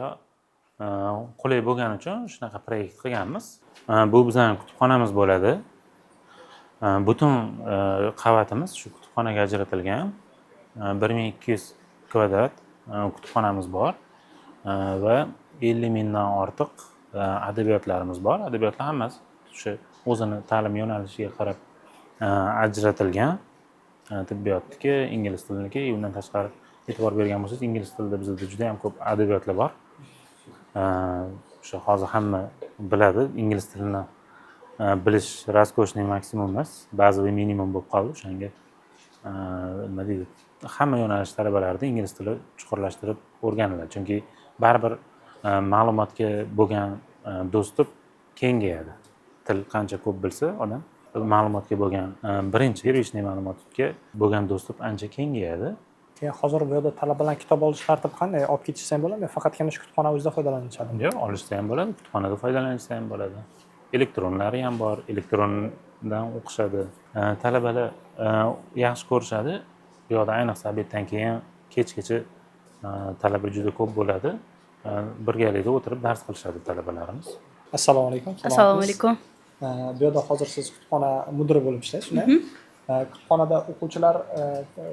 qulay bo'lgani uchun shunaqa proyekt qilganmiz. Bu bizning kutubxonamiz bo'ladi. Butun qavatimiz shu kutubxonaga ajratilgan. 1200 kvadrat kutubxonamiz bor va 50 mingdan ortiq adabiyotlarimiz bor. Adabiyotlar hammasi shu o'zini ta'lim yo'nalishiga qarab ajratilgan. Tibbiyotniki, ingliz tiliniki, undan tashqari e'tibor bergan bo'lsangiz, ingliz tilida bizda juda ham ko'p adabiyotlar bor. O'sha hozir hamma biladi ingliz tilini bilish raskoshniy maksimum emas, bazaviy minimum bo'lib qoldi. O'shanga nima deydi, hamma yo'nalish talabalarida ingliz tili chuqurlashtirib o'rganiladi. Chunki baribir ma'lumotga bo'lgan dostуп kengayadi. Til qancha ko'p bilsa odam, ma'lumotga bo'lgan birinchi первичный ma'lumotga bo'lgan dostуп ancha kengayadi. Keyin hozir bu yerda talabalarning kitob olish tartibi qanday? Olib ketishsa ham bo'ladimi? Faqatgina shu kutubxona o'zida foydalanishadimi? Yo'q, olishsa ham bo'ladi, kutubxonada foydalanishsa ham bo'ladi. Elektronlari ham bor, elektrondan o'qishadi. Talabalar yaxshi ko'rishadi. Bu yoqda ayniqsa obeddan keyin kechgacha talaba juda ko'p bo'ladi. Birgalikda o'tirib dars qilishadi talabalarimiz. Assalomu alaykum. Assalomu alaykum. Bu yerda hozir siz kutubxona mudiri bo'lib ishlaysiz, shunday? Kutubxonada o'quvchilar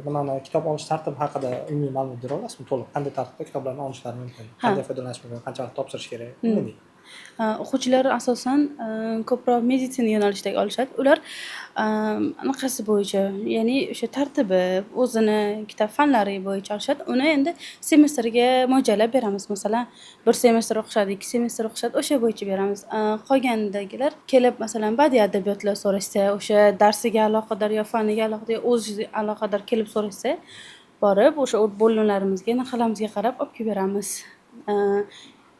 nimani kitob olish tartibi haqida umumiy ma'lumot bera olasizmi? To'liq qanday tartibda kitoblarni olishlari mumkin? Qanday foydalanish mumkin? Qancha vaqt topshirish kerak? Umumiy. O'quvchilar asosan ko'proq meditsina yo'nalishidagi olishadi. Ular anaqasi bo'yicha, ya'ni o'sha tartibi, o'zini kitob fanlari bo'yicha olishadi. Uni endi semestrga mo'ljallab beramiz. Masalan, bir semestr o'qishadi, 2 semestr o'qishadi, o'sha bo'yicha beramiz. Qolganidagilar kelib, masalan, badiiy adabiyotlar so'rashsa, o'sha darsiga aloqador yo faniga aloqador, o'ziga aloqador kelib so'rashsa, borib o'sha bo'limlarimizga, naxalamizga qarab olib kelib beramiz.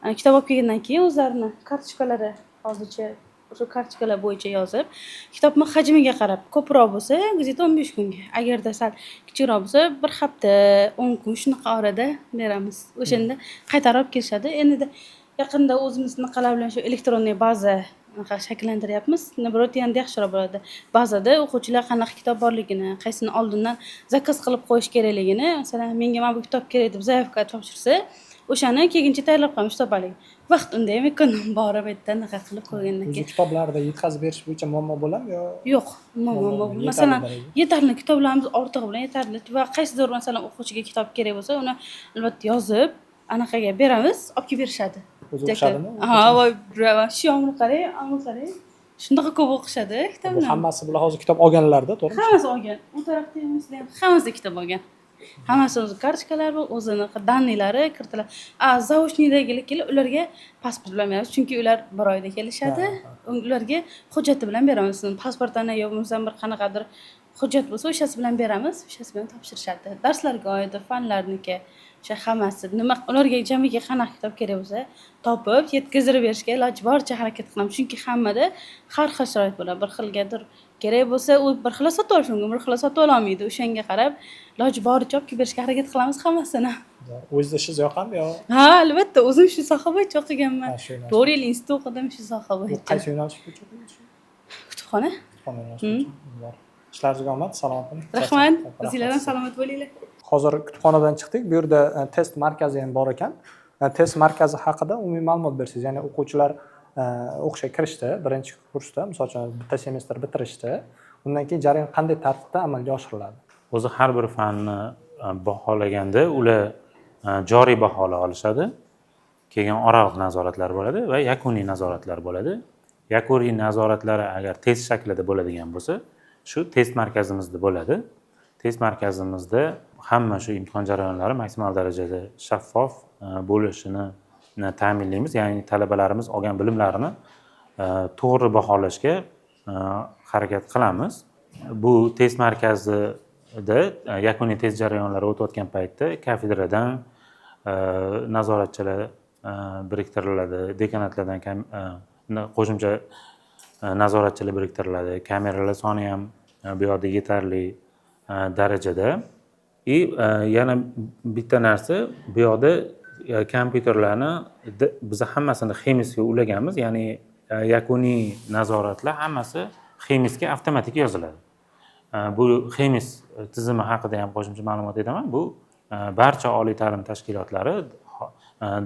Kitob olib kelgandan keyin o'zlarini kartochkalari hozircha o'sha kartochkalar bo'yicha yozib, kitobni hajmiga qarab ko'proq bo'lsa, где-то 15 kunga, agarda sal kichikroq bo'lsa, 1 hafta, 10 kun shunaqa orada beramiz. O'shanda qaytarib olib kelishadi. Endi yaqinda o'zimiz naqalar bilan shu elektronniy baza shakllantiryapmiz. Nabrot yanada yaxshiroq bo'ladi. Bazada o'quvchilar qanaqa kitob borligini, qaysini oldindan zakaz qilib qo'yish kerakligini, masalan, menga mana bu kitob kerak deb zaявка topshirsa, o'shani keyin tayyorlab qo'yamiz topalik. Vaqt unda ham ekonom borib aytdan naqa qilib qo'ygandan keyin. Kitoblarda yetkazib berish bo'yicha muammo bo'ladimi yo? Yo'q, muammo. Masalan, yetarli kitoblarimiz ortig'i bilan yetarli va qaysidir masalan o'quvchiga kitob kerak bo'lsa, uni albatta yozib, anaqaga beramiz, olib kelib berishadi. O'zi o'qishadimi? Ha, voy, bravo. Shu yomni qarang, ammo qarang. Shunaqa ko'p o'qishadi kitobni. Hammasi bilan hozir kitob olganlarda, to'g'rimi? Hammasi olgan. U tarafda ham hammasi kitob olgan. Hammasi o'zi kartochkalar bor, o'zini danilari kiritiladi. Zaochniydagilari ularga pasport bilan beramiz, chunki ular bir oyda kelishadi. Ularga hujjati bilan beramiz. Pasportini yo bo'lmasa bir qanaqadir hujjat bo'lsa, o'shasi bilan beramiz, o'shasi bilan topshirishadi. Darslarga oid fanlarniki, o'sha hammasi nima ularga jamiga qanaqa kitob kerak bo'lsa, topib yetkazib berishga iloji boricha harakat qilamiz. Chunki hammada har xil sharoit bo'ladi. Bir xilgadir kerak bo'lsa, u bir xil sotib olish mumkin, bir xil sotib olmaydi. O'shanga qarab iloji boricha olib berishga harakat qilamiz hammasini. O'zingizga ishingiz yoqadimi yo? Ha, albatta, o'zim shu soha bo'yicha o'qiganman. 4 yil institut o'qidim shu soha bo'yicha. Qaysi yo'nalish bo'yicha o'qidingiz? Kutubxona. Kutubxona yo'nalishi. Ishlaringizga omad, salomat bo'ling. Rahmat. Sizlar ham salomat bo'linglar. Hozir kutubxonadan chiqdik. Bu yerda test markazi ham bor ekan. Test markazi haqida umumiy ma'lumot bersangiz, ya'ni o'quvchilar o'qishga kirishdi, birinchi kursda, misol uchun bitta semestr bitirishdi. Undan keyin jarayon qanday tartibda amalga oshiriladi? O'zi har bir fanni baholaganda ular joriy bahola olishadi. Keyin oraliq nazoratlar bo'ladi va yakuniy nazoratlar bo'ladi. Yakuniy nazoratlari agar test shaklida bo'ladigan bo'lsa, shu test markazimizda bo'ladi. Test markazimizda hamma shu imtihon jarayonlari maksimal darajada shaffof bo'lishini ta'minlaymiz. Ya'ni talabalarimiz olgan bilimlarini to'g'ri baholashga harakat qilamiz. Bu test markazida yakuniy test jarayonlari o'tayotgan paytda kafedradan nazoratchilar biriktiriladi, dekanatlardan qo'shimcha nazoratchilar biriktiriladi. Kameralar soni ham bu yoqda yetarli darajada. Yana bitta narsa, bu yoqda kompyuterlarni biz hammasini Xemisga ulaganmiz, ya'ni yakuniy nazoratlar hammasi Xemisga avtomatik yoziladi. Bu Xemis tizimi haqida ham qo'shimcha ma'lumot beraman. Bu barcha oliy ta'lim tashkilotlari,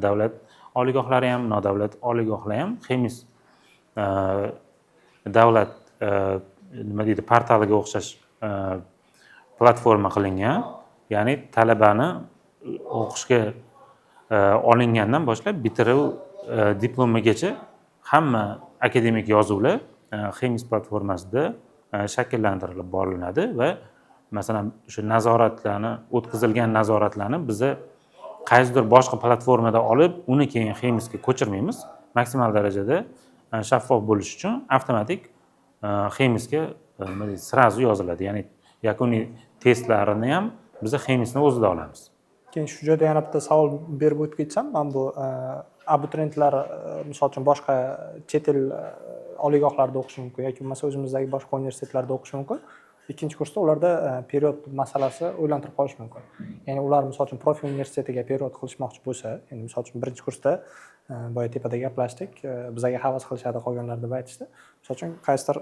davlat oliygohlari ham, nodavlat oliygohlar ham Xemis davlat nima deydi, portaliga o'xshash platforma qilingan. Ya'ni talabani o'qishga olingandan boshlab bitiruv diplomigacha hamma akademik yozuvlar Xemis platformasida shakllantirilib boriladi va masalan o'sha nazoratlarni, o'tkazilgan nazoratlarni biz qaysidir boshqa platformada olib, uni keyin Xemisga ko'chirmaymiz. Maksimal darajada shaffof bo'lishi uchun avtomatik Xemisga nima deydi, srazu yoziladi. Ya'ni yakuniy testlarini ham biz Xemisni o'zida olamiz. Keyin shu joyda yana bitta savol berib o'tib ketsam, men bu abituriyentlar misol uchun boshqa chet el oliygohlarida o'qishi mumkin yoki bo'lmasa o'zimizdagi boshqa universitetlarda o'qishi mumkin. Ikkinchi kursda ularda period masalasi o'ylantirib qolishi mumkin. Ya'ni ular misol uchun profil universitetiga period qilishmoqchi bo'lsa, endi misol uchun birinchi kursda boya tepada gaplashdik, bizga havas qilishadi qolganlar deb aytishdi. Misol uchun qaysidir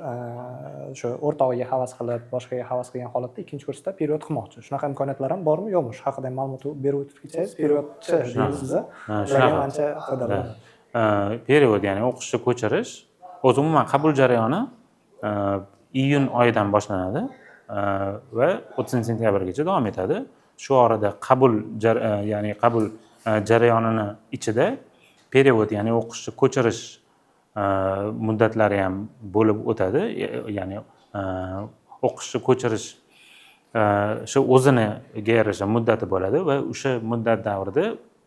shu o'rtog'iga havas qilib, boshqaga havas qilgan holatda ikkinchi kursda period qilmoqchi. Shunaqa imkoniyatlar ham bormi, yo'qmi? Shu haqida ma'lumot berib o'tib ketsangiz, periodchi deymiz bizda. Shunaqa ancha foydalanadi. Period, ya'ni o'qishni ko'chirish, o'zi umuman qabul jarayoni iyun oyidan boshlanadi va 30 sentyabrgacha davom etadi. Shu orada ya'ni qabul jarayonini ichida period, ya'ni o'qishni ko'chirish muddatlari ham bo'lib o'tadi. Ya'ni o'qishni ko'chirish shu o'ziniga yarasha muddati bo'ladi va o'sha muddat davrida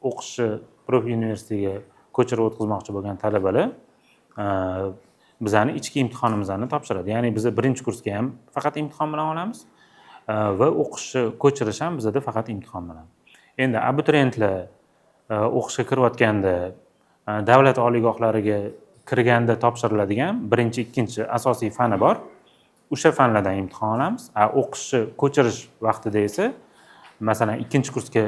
o'qishni profil universitetiga ko'chirib o'tkazmoqchi bo'lgan talabalar bizani ichki imtihonimizni topshiradi. Ya'ni biz birinchi kursga ham faqat imtihon bilan olamiz va o'qishni ko'chirish ham bizda faqat imtihon bilan. Endi abituriyentlar o'qishga kirayotganda davlat oliygohlariga kirganda topshiriladigan birinchi, ikkinchi asosiy fani bor. O'sha fanlardan imtihon olamiz. O'qishni ko'chirish vaqtida esa masalan ikkinchi kursga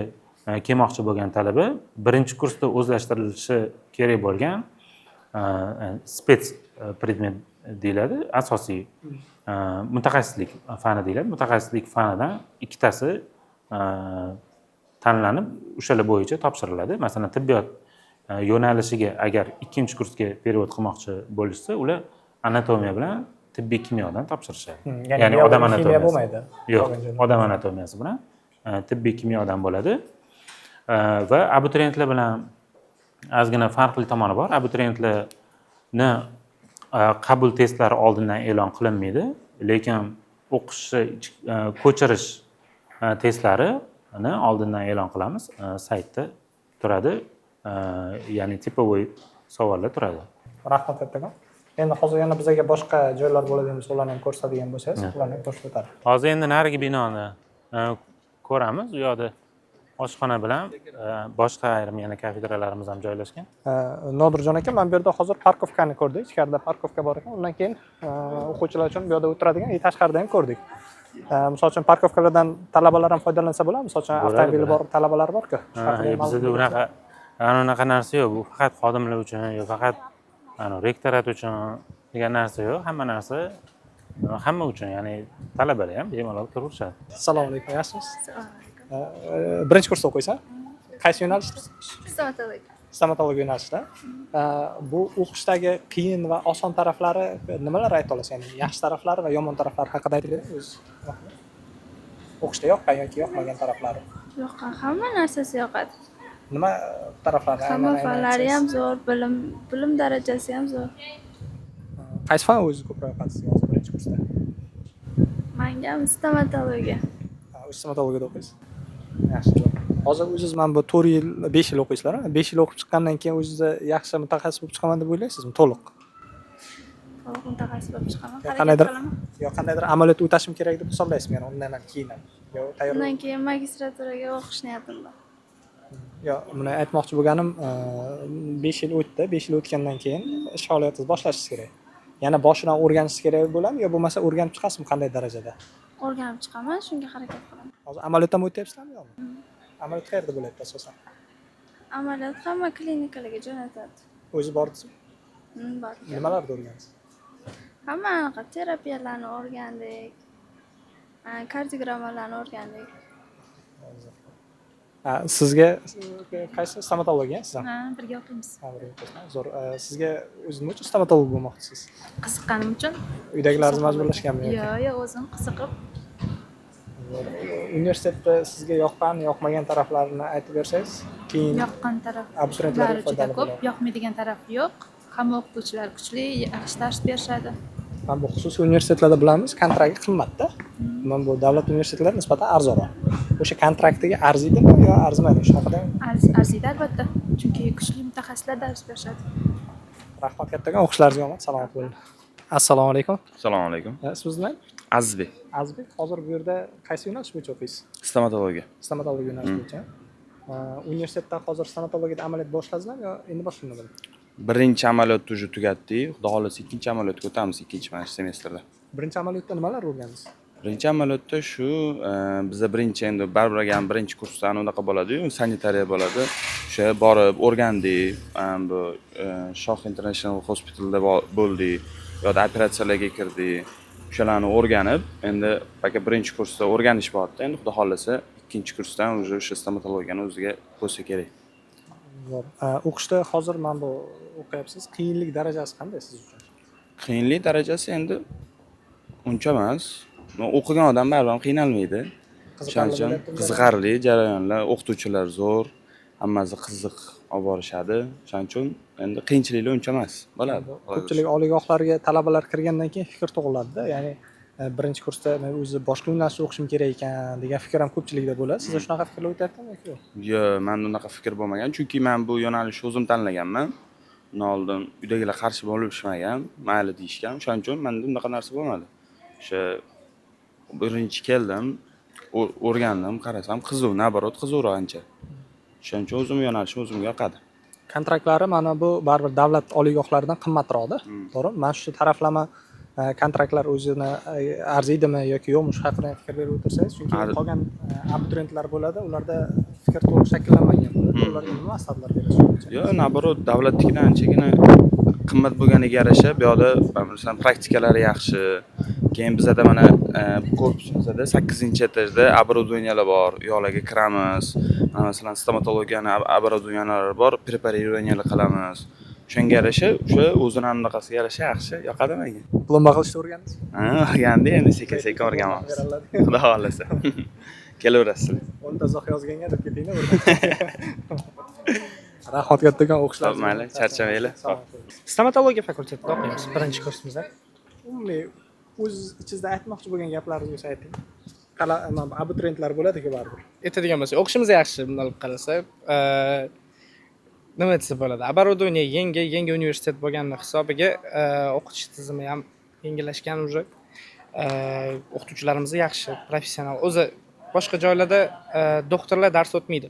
kelmoqchi bo'lgan talaba birinchi kursda o'zlashtirilishi kerak bo'lgan spets predmet deyiladi, asosiy mutaxassislik fani deyiladi. Mutaxassislik fanidan ikkitasi tanlanib o'shalar bo'yicha topshiriladi. Masalan, tibbiyot yo'nalishiga agar ikkinchi kursga period qilmoqchi bo'lishsa, ular anatomiya bilan tibbiy kimyodan topshirishadi. Ya'ni odam anatomiyasi bo'lmaydi. Yo'q, odam anatomiyasi bilan tibbiy kimyodan bo'ladi. Va abituriyentlar bilan ozgina farqli tomoni bor. Abituriyentlarni qabul testlari oldindan e'lon qilinmaydi, lekin o'qishni ko'chirish testlarini oldindan e'lon qilamiz. Saytda turadi. Ya'ni tipovoy savollar turadi. Rahmat kattakon. Endi hozir yana bizga boshqa joylar bo'ladigan bo'lsa, ularni ham ko'rsatadigan bo'lsangiz, ularni ham ko'rsatib o'tadi. Hozir endi narigi binoni ko'ramiz. U yoqda oshxona bilan boshqa ayrim yana kafedralarimiz ham joylashgan. Nodirjon aka, men bu yerda hozir parkovkani ko'rdik. Ichkarida parkovka bor ekan. Undan keyin o'quvchilar uchun bu yerda o'tiradigan, tashqarida ham ko'rdik. Misol uchun parkovkalardan talabalar ham foydalansa bo'ladimi? Misol uchun avtomobili bor talabalar bor-ku. Bizda unaqa narsa yo'q. Bu faqat xodimlar uchun yo faqat rektorat uchun degan narsa yo'q. Hamma narsa hamma uchun, ya'ni talabalar ham bemalol kirishadi. Assalomu alaykum, yaxshimisiz? Birinchi kursda o'qiysan? Qaysi yo'nalishda? Stomatologiya. Stomatologiya yo'nalishida. Bu o'qishdagi qiyin va oson taraflari nimalar ayta olasiz? Ya'ni yaxshi taraflari va yomon taraflari haqida aytib bering o'zingiz. O'qishda yoqqan yoki yoqmagan taraflari. Yoqqan, hamma narsasi yoqadi. Nima taraflari? Hamma fanlari ham zo'r, bilim darajasi ham zo'r. Qaysi fan o'zingiz ko'proq yoqadi sizga hozir birinchi kursda? Menga stomatologiya. O'zingiz stomatologiyada o'qiysiz? Yaxshi. Hozir o'zingiz mana bu 4 yil, 5 yil o'qiysizlar. 5 yil o'qib chiqqandan keyin o'zingizni yaxshi mutaxassis bo'lib chiqaman deb o'ylaysizmi? To'liq. To'liq mutaxassis bo'lib chiqaman. Qandaydir amaliyot o'tashim kerak deb hisoblaysizmi? Ya'ni undan ham keyin ham. Yo, tayyor. Undan keyin magistraturaga o'qish niyatim bor. Yo, buni aytmoqchi bo'lganim 5 yil o'tdi. 5 yil o'tgandan keyin ish faoliyatingizni boshlashingiz kerak. Yana boshidan o'rganishingiz kerak bo'ladimi yo bo'lmasa o'rganib chiqasizmi qanday darajada? O'rganib chiqaman, shunga harakat qilaman. Hozir amaliyotdan o'tyapsizlarmi yo'qmi? Amaliyot qayerda bo'lyapti asosan? Amaliyot hamma klinikalarga jo'natadi. O'zi bordingizmi? Bor. Nimalarni o'rgandingiz? Hamma anaqa terapiyalarni o'rgandik. Kardiogrammalarni o'rgandik. Sizga qaysi stomatologiya siz ham? Birga o'qiymiz. Zo'r. Sizga o'zingiz nima uchun stomatolog bo'lmoqchisiz? Qiziqqanim uchun. Uydagilaringiz majburlashganmi yoki? Yo'q, o'zim qiziqib. Universitetda sizga yoqqan, yoqmagan taraflarini aytib bersangiz, keyin Yoqqan abituriyentlarga juda foydali ko'p, bo'ladi. yoqmaydigan tarafi yo'q. Hamma o'qituvchilar kuchli, yaxshi dars berishadi. Mana bu xususiy universitetlarda bilamiz, kontrakt qimmatda. Mana bu davlat universitetlari nisbatan arzonroq. O'sha kontraktiga arziydimi yo arzimaydi shu haqida? Arziydi albatta, chunki kuchli mutaxassislar dars berishadi. Rahmat kattakon, o'qishlaringizga omad, salomat bo'ling. Assalomu alaykum. Assalomu alaykum. Ismingiz nima? Azizbek, Azizbek, hozir bu yerda qaysi yo'nalish bo'yicha o'qiysiz? stomatologiya. Stomatologiya yo'nalishi bo'yicha. Universitetda hozir stomatologiyada amaliyot boshladingizmi yo endi boshlanadimi? Birinchi amaliyotni уже tugatdik. Xudo xohlasa ikkinchi amaliyotga o'tamiz ikkinchi mana shu semestrda. Birinchi amaliyotda nimalar o'rgandingiz? Birinchi amaliyotda shu biza birinchi endi baribir ham birinchi kursdan unaqa bo'ladi-yu, sanitariya bo'ladi. O'sha borib o'rgandik. Bu Shoh International Hospitalda bo'ldik. Yo'da operatsiyalarga kirdik. O'shalarni o'rganib, endi aka birinchi kursda o'rganish bo'lyapti. Endi Xudo xohlasa ikkinchi kursdan уже o'sha stomatologiyani o'ziga bo'lsa kerak. Zo'r. O'qishda hozir mana bu o'qiyapsiz. Qiyinlik darajasi qanday siz uchun? Qiyinlik darajasi endi uncha emas. O'qigan odam baribir qiynalmaydi. Shuning uchun qiziqarli jarayonlar, o'qituvchilar zo'r, hammasi qiziq olib borishadi. Shuning uchun endi qiyinchiliklar uncha emas. Bo'ladi. Ko'pchilik oliygohlarga talabalar kirgandan keyin fikr tug'iladi-da, ya'ni birinchi kursda men o'zi boshqa yo'nalishda o'qishim kerak ekan degan fikr ham ko'pchilikda bo'ladi. Sizda shunaqa fikrlar o'tyaptimi yoki yo'q? Yo'q, menda unaqa fikr bo'lmagan, chunki men bu yo'nalishni o'zim tanlaganman. Undan oldin uydagilar qarshi bo'lishmagan, mayli deyishgan. Shuning uchun menda unaqa narsa bo'lmadi. O'sha birinchi keldim, o'rgandim, qarasam qiziq, naborot qiziqroq ancha. Shuning uchun o'zim yo'nalishim o'zimga yoqadi. Kontraktlari mana bu baribir davlat oliygohlaridan qimmatroqda. To'g'rimi? Mana shu taraflama kontraktlar o'zini arziydimi yoki yo'qmi shu haqida fikr berib o'tirsangiz, chunki qolgan abituriyentlar bo'ladi, ularda fikr to'liq shakllanmagan bo'ladi. Ularga nima maslahatlar berasiz? Yo'q, naborot davlatnikidan anchagina qimmat bo'lganiga yarasha, bu yoqda masalan praktikalari yaxshi. Keyin bizda mana korpusimizda 8-etajda оборудованиялар bor. Uyoqlarga kiramiz. Masalan, stomatologiyani оборудованиялari bor, preparirованиялар qilamiz. Shunga yarasha, o'sha o'zini anaqasiga yarasha yaxshi, yoqadi menga. Plomba qilishni o'rgandingiz? O'rgandik, endi sekin-sekin o'rganamiz. Xudo xohlasa. Kelaverasizlar. 10 ta izoh yozganga deb ketinglar. Rahmat kattakon, o'qishlaringiz. Mayli, charchamanglar. Stomatologiya fakultetida o'qiymiz, birinchi kursimizda. Umumiy o'z ichingizda aytmoqchi bo'lgan gaplaringizni bo'lsa ayting. Abituriyentlar bo'ladi-ku baribir. Aytadigan bo'lsak, o'qishimiz yaxshi bundan olib qarasak. Nima desa bo'ladi? Оборудование yangi universitet bo'lgani hisobiga o'qitish tizimi ham yengillashgan уже. O'qituvchilarimiz yaxshi, professional. O'zi boshqa joylarda doktorlar dars o'tmaydi.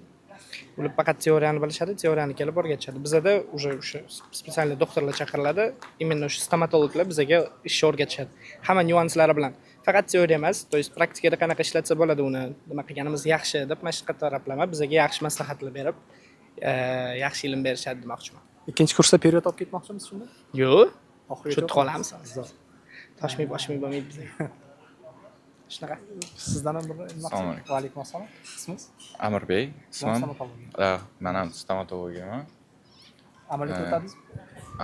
Ular faqat teoriyani bilishadi, teoriyani kelib o'rgatishadi. Bizda уже o'sha spesialniy doktorlar chaqiriladi, imенно o'sha stomatologlar bizga ishni o'rgatishadi. Hamma nyuanslari bilan. Faqat teoriya emas, to есть praktikada qanaqa ishlatsa bo'ladi uni, nima qilganimiz yaxshi deb mana shu taraflama bizga yaxshi maslahatlar berib, yaxshi ilm berishadi demoqchiman. Ikkinchi kursda period olib ketmoqchimisiz shunda? Yo'q. Oxirigacha Shu qolamiz. Toshmay bo'lmaydi bizga. Shunaqa. Sizdan ham bir Assalomu alaykum. Va alaykum assalom. Ismingiz? Amirbek, ismim. Stomatologiya. Men ham stomatologiyaman. Amaliyot o'tadingizmi?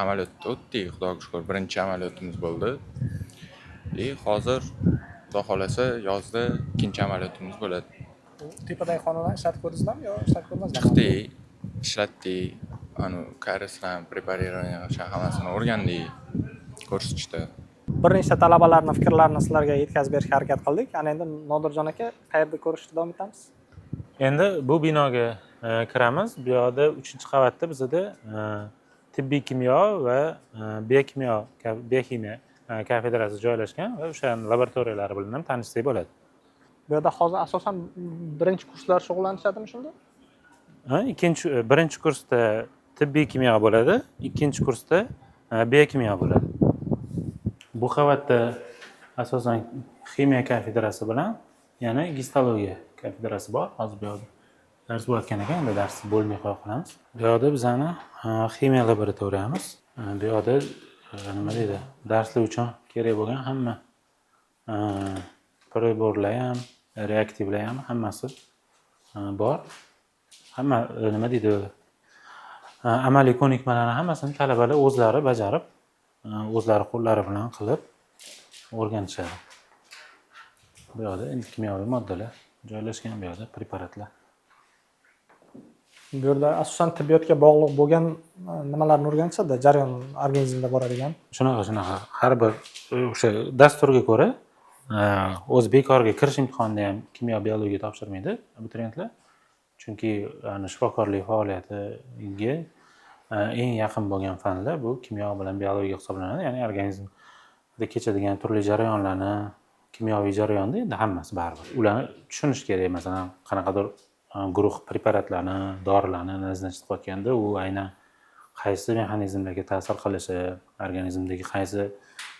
Amaliyotga o'tdik, xudoga shukr. Birinchi amaliyotimiz bo'ldi. Hozir xudo xolasa yozda ikkinchi amaliyotimiz bo'ladi. Tepadagi xonalarni ishlatib ko'rdingizmi yo ishlatib ko'rmaysizmi? Chiqdik, ishlatdik, karisdan preparirования o'sha hammasini o'rgandik ko'rsatishda. Bir nechta talabalarning fikrlarini sizlarga yetkazib berishga harakat qildik. Ana endi Nodirjon aka, qayerda ko'rishni davom etamiz? Endi bu binoga kiramiz. Bu yoqda 3-qavatda bizda tibbiy kimyo va biokimiya kafedrasi joylashgan va o'sha laboratoriyalari bilan ham tanishsak bo'ladi. Bu yerda hozir asosan birinchi kurslar shug'ullanishadimi shunda? Birinchi kursda tibbiy kimyo bo'ladi, ikkinchi kursda biokimiya bo'ladi. Bu qavatda asosan ximiya kafedrasi bilan yana gistologiya kafedrasi bor. Hozir bu yoqda dars bo'layotgan ekan, endi dars bo'lmay qo'ya qolamiz. Bu yoqda bizani ximiya laboratoriyamiz. Bu yoqda nima deydi? Darslar uchun kerak bo'lgan hamma priborlar ham, reaktivlar ham hammasi bor. Hamma nima deydi? Amaliy ko'nikmalarni hammasini talabalar o'zlari bajarib, o'zlari qo'llari bilan qilib o'rganishadi. Bu yoqda endi kimyoviy moddalar joylashgan, bu yoqda preparatlar. Bu yerda asosan tibbiyotga bog'liq bo'lgan nimalarni o'rganishadi, jarayon organizmda boradigan. Shunaqa. Har bir o'sha dasturga ko'ra o'z bekorga kirish imtihonida ham kimyo biologiya topshirmaydi abituriyentlar. Chunki shifokorlik faoliyatiga eng yaqin bo'lgan fanlar bu kimyo bilan biologiya hisoblanadi. Ya'ni organizmda kechadigan turli jarayonlarni, kimyoviy jarayonni endi hammasi baribir. Ularni tushunish kerak. Masalan, qanaqadir guruh preparatlarni, dorilarni назначить qilayotganda u aynan qaysi mexanizmlarga ta'sir qilishi, organizmdagi qaysi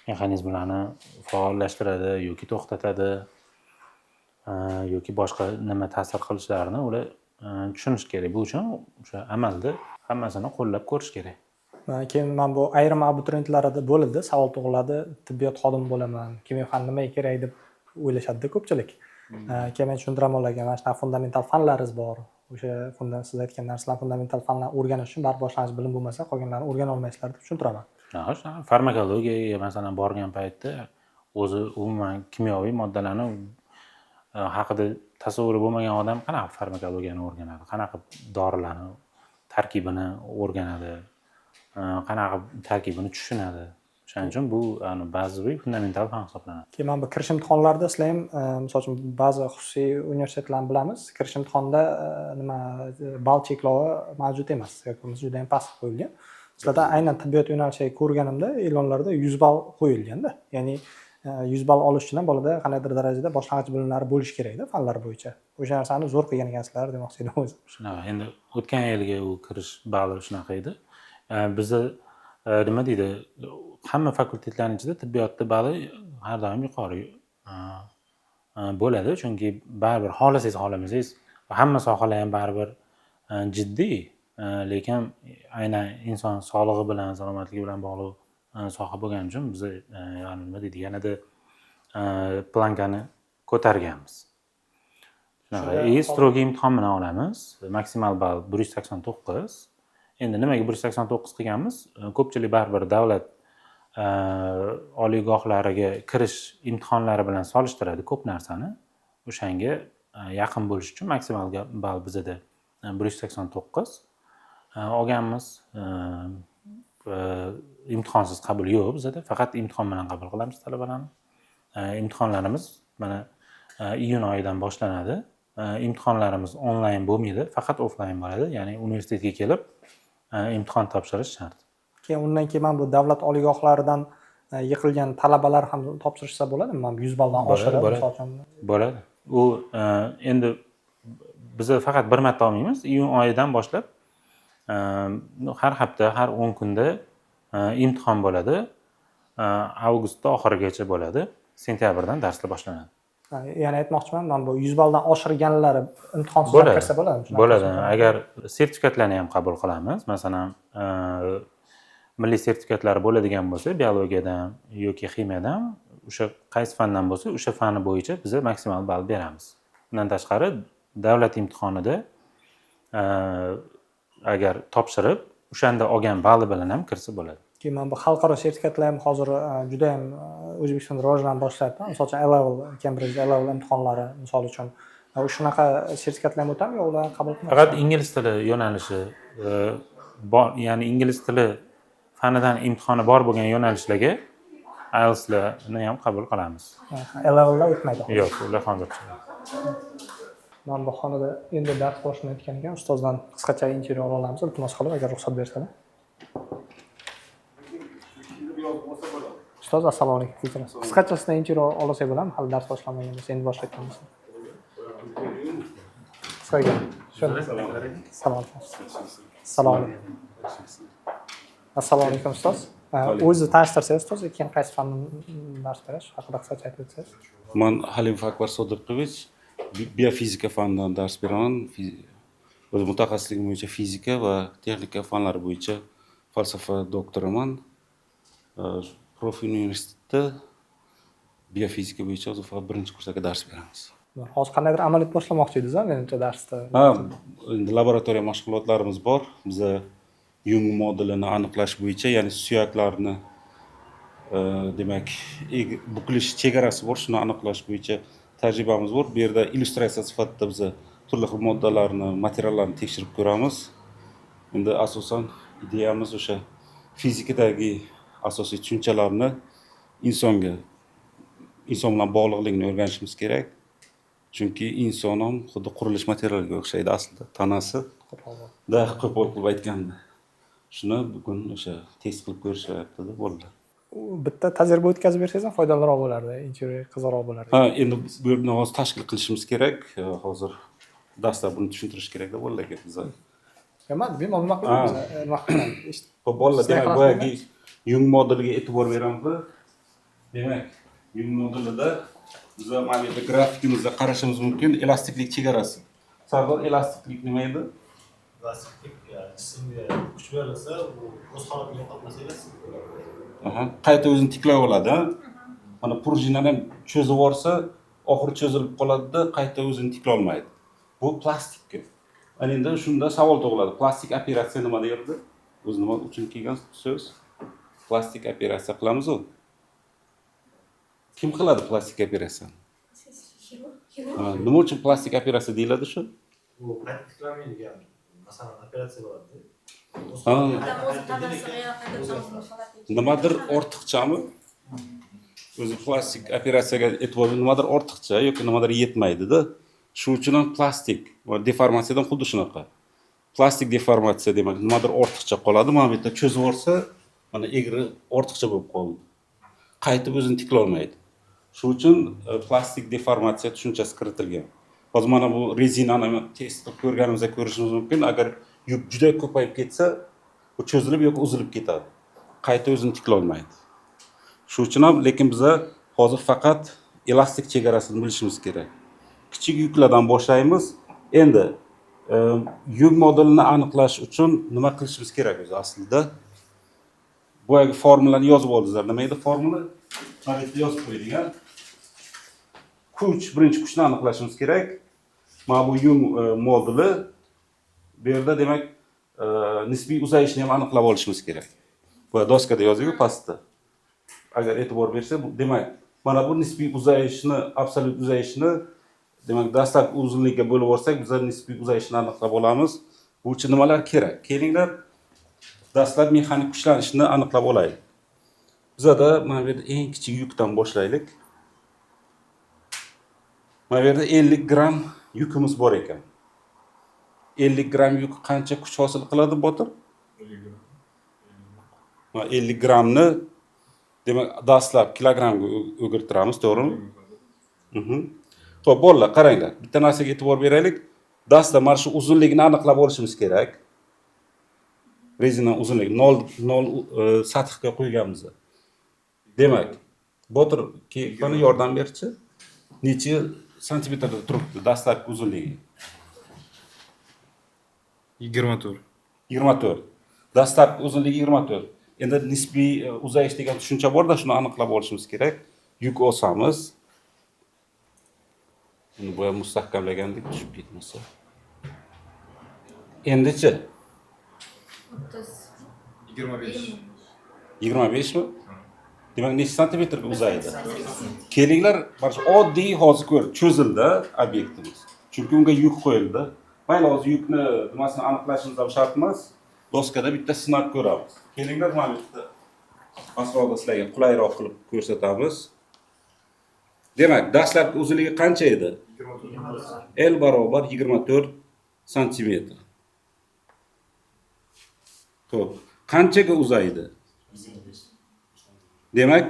mexanizmlarni faollashtiradi yoki to'xtatadi yoki boshqa nima ta'sir qilishlarini ular tushunish kerak. Bu uchun o'sha amalda hammasini qo'llab ko'rish kerak. Keyin mana bu ayrim abituriyentlarda bo'ladi, savol tug'iladi, tibbiyot xodimi bo'laman, kimyo fan nimaga kerak deb o'ylashadi ko'pchilik. Keyin men tushuntiraman ularga, mana shunaqa fundamental fanlaringiz bor. O'sha siz aytgan narsalar fundamental fanlarni o'rganish uchun baribir boshlang'ich bilim bo'lmasa, qolganlarini o'rgana olmaysizlar deb tushuntiraman. Farmakologiyaga masalan borgan paytda o'zi umuman kimyoviy moddalarni haqida tasavvuri bo'lmagan odam qanaqa farmakologiyani o'rganadi, qanaqa dorilarni tarkibini o'rganadi, qanaqa tarkibini tushunadi. O'shaning uchun bu bazaviy fundamental fan hisoblanadi. Keyin mana bu kirish imtihonlarida sizlar ham, misol uchun ba'zi xususiy universitetlarni bilamiz, kirish imtihonida nima ball cheklovi mavjud emas yoki juda ham past qo'yilgan. Sizlarda aynan tibbiyot yo'nalishiga ko'rganimda e'lonlarda 100 ball qo'yilganda, ya'ni 100 ball olish uchun bolada qandaydir darajada boshlang'ich bilimlari bo'lishi kerak-da fanlar bo'yicha. O'sha narsani zo'r qilgan ekansizlar demoqchi edim o'zim. Shunaqa. Endi o'tgan yilgi u kirish balli shunaqa edi. Bizda nima deydi, hamma fakultetlarning ichida tibbiyotda balli har doim yuqori bo'ladi, chunki baribir xohlasangiz xohlamasangiz hamma sohalar ham baribir jiddiy, lekin aynan inson sog'lig'i bilan, salomatligi bilan bog'liq soha bo'lgani uchun biz nima deydi, yanada plankani ko'targanmiz. Shunaqa. Strogiy imtihon bilan olamiz. Maksimal ball 189. Endi nimaga 189 qilganmiz? Ko'pchilik baribir davlat oliygohlariga kirish imtihonlari bilan solishtiradi ko'p narsani. O'shanga yaqin bo'lish uchun maksimal ball bizda 189 olganmiz. Imtihonsiz qabul yo'q bizda, faqat imtihon bilan qabul qilamiz talabalarni. Imtihonlarimiz mana iyun oyidan boshlanadi. Imtihonlarimiz onlayn bo'lmaydi, faqat offlayn bo'ladi. Ya'ni universitetga kelib imtihon topshirish shart. Keyin undan keyin mana bu davlat oliygohlaridan yiqilgan talabalar ham topshirishsa bo'ladimi? Mana 100 balldan oshirib misol uchun. Bo'ladi. U endi biz faqat bir marta olmaymiz. Iyun oyidan boshlab har hafta, har 10 kunda imtihon bo'ladi. Avgustda oxirigacha bo'ladi. Sentyabrdan darslar boshlanadi. Ya'ni aytmoqchiman, men bu 100 balldan oshirganlari imtihonsiz kirsa bo'ladimi? Bo'ladi. Agar sertifikatlarni ham qabul qilamiz, masalan, milliy sertifikatlari bo'ladigan bo'lsa, biologiyadan yoki ximiyadan, o'sha qaysi fandan bo'lsa, o'sha fani bo'yicha biz maksimal ball beramiz. Bundan tashqari davlat imtihonida agar topshirib, o'shanda olgan balli bilan ham kirsa bo'ladi. Keyin mana bu xalqaro sertifikatlar ham hozir juda ham O'zbekistonda rivojlanib boshladi. Misol uchun A-level, Cambridge A-level imtihonlari misol uchun shunaqa sertifikatlar ham o'tami yo ularni qabul qilmaysiz? Faqat ingliz tili yo'nalishi bor, ya'ni ingliz tili fanidan imtihoni bor bo'lgan yo'nalishlarga IELTS'larni ham qabul qilamiz. A-levellar o'tmaydi. Yo'q, ular hozircha. Mana bu xonada endi dars boshlanayotgan ekan, ustozdan qisqacha intervyu ola olamiz, iltimos qilib agar ruxsat bersalar. Ustoz, assalomu alaykum. Kechirasiz. Qisqacha sizdan intervyu olsak bo'ladimi? Hali dars boshlanmagan bo'lsa, endi boshlayotgan bo'lsa. Qisqacha. Assalomu alaykum. Assalomu alaykum. Assalomu alaykum ustoz. O'zingizni tanishtirsangiz ustoz, keyin qaysi fandan dars berish haqida qisqacha aytib o'tsangiz. Men Halimov Akbar Sodiqovich biofizika fanidan dars beraman. O'z mutaxassisligim bo'yicha fizika va texnika fanlari bo'yicha falsafa doktoriman. Profil universitetda biofizika bo'yicha o'zi faqat birinchi kursga dars beramiz. Hozir qandaydir amaliyot boshlamoqchi edingiz-a, menimcha darsda? Ha, endi laboratoriya mashg'ulotlarimiz bor. Biz Jung modelini aniqlash bo'yicha, ya'ni suyaklarni demak, bukilish chegarasi bor, shuni aniqlash bo'yicha tajribamiz bor. Bu yerda illyustratsiya sifatida biz turli xil moddalarni, materiallarni tekshirib ko'ramiz. Endi asosan ideyamiz o'sha fizikadagi asosiy tushunchalarni inson bilan bog'liqligini o'rganishimiz kerak. Chunki inson ham xuddi qurilish materialiga o'xshaydi aslida, tanasi. Qo'pol qilib aytganda. Shuni bugun o'sha test qilib ko'rishyapti-da bolalar. Bitta tajriba o'tkazib bersangiz ham foydaliroq bo'lardi, intervyu qiziqroq bo'lardi. Ha, endi bu yerni hozir tashkil qilishimiz kerak. Hozir dastlab buni tushuntirish kerak-da bolalarga biz. Nima, bemalol nima qilamiz? Nima qilamiz? Xo'p, bolalar, demak, boyagi yung modeliga e'tibor beramiz. Demak, yung modelida biz mana bu yerda grafikimizda qarashimiz mumkin elastiklik chegarasi. Sardor, elastiklik nima edi? Elastiklik jismga kuch berilsa, u o'z holatiga yo'qotmasa elastik bo'ladi. Aha, qayta o'zini tiklay oladi. Mana prujinani ham cho'zib yuborsa, oxiri cho'zilib qoladi-da, qayta o'zini tiklay olmaydi. Bu plastikka. Ana endi shunda savol tug'iladi. Plastik operatsiya nima deyiladi? O'zi nima uchun kelgan so'z? Plastik operatsiya qilamiz-ku. Kim qiladi plastik operatsiyani? Nima uchun plastik operatsiya deyiladi shu? Bu qayta tiklanmaydigan, masalan, operatsiya bo'ladi. Nimadir ortiqchami? O'zi plastik operatsiyaga e'tibor nimadir ortiqcha yoki nimadir yetmaydi-da. Shu uchun ham plastik va deformatsiyadan xuddi shunaqa. Plastik deformatsiya demak nimadir ortiqcha qoladi, mana bu yerda cho'zib olsa, mana egri ortiqcha bo'lib qoldi. Qaytib o'zini tiklay olmaydi. Shu uchun plastik deformatsiya tushunchasi kiritilgan. Hozir mana bu rezinani test qilib ko'rganimizda ko'rishimiz mumkin, agar yuk juda ko'payib ketsa, u cho'zilib yoki uzilib ketadi. Qayta o'zini tiklay olmaydi. Shu uchun ham lekin biz hozir faqat elastik chegarasini bilishimiz kerak. Kichik yuklardan boshlaymiz. Endi yuk modelini aniqlash uchun nima qilishimiz kerak o'zi aslida? Boyagi formulani yozib oldingizlar. Nima edi formula? Mana yerda yozib qo'ydik. Kuch, birinchi kuchni aniqlashimiz kerak. Mana bu yuk modeli bu yerda demak nisbiy uzayishni ham aniqlab olishimiz kerak. Bu doskada yozilgan pastda. Agar e'tibor bersa, demak, mana bu nisbiy uzayishni, absolyut uzayishni demak dastlabki uzunlikka bo'lib olsak, biz nisbiy uzayishni aniqlab olamiz. Bu uchun nimalar kerak? Kelinglar, dastlab mexanik kuchlanishni aniqlab olaylik. Bizda mana bu yerda eng kichik yukdan boshlaylik. Mana bu yerda 50 gram yukimiz bor ekan. 50 gram yuk qancha kuch hosil qiladi, Botir? 50 gramni demak dastlab kilogramga o'girtiramiz, to'g'rimi? Xo'p, bolalar, qaranglar. Bitta narsaga e'tibor beraylik. Dastlab mana shu uzunligini aniqlab olishimiz kerak. Rezina uzunligi 0 sathga qo'yganmiz. Demak, Botir, bana yordam berchi. Necha santimetrda turibdi dastlabki uzunligi? 24. 24. Dastlabki uzunligi 24. Endi nisbiy uzayish degan tushuncha bor-da, shuni aniqlab olishimiz kerak. Yuk olsamiz, buni bu ham mustahkamlagandik, tushib ketmasa. Endichi 25. 25 mi? Demak, necha santimetrga uzaydi? Kelinglar, mana shu oddiy hozir ko'r, cho'zildi obyektimiz. Chunki unga yuk qo'yildi. Mayli, hozir yukni nimasini aniqlashimiz ham shart emas. Doskada bitta sinab ko'ramiz. Kelinglar, mana bu yerda asroda sizlarga qulayroq qilib ko'rsatamiz. Demak, dastlabki uzunligi qancha edi? L barobar 24 santimetr. Xo'p, qanchaga uzaydi? Demak,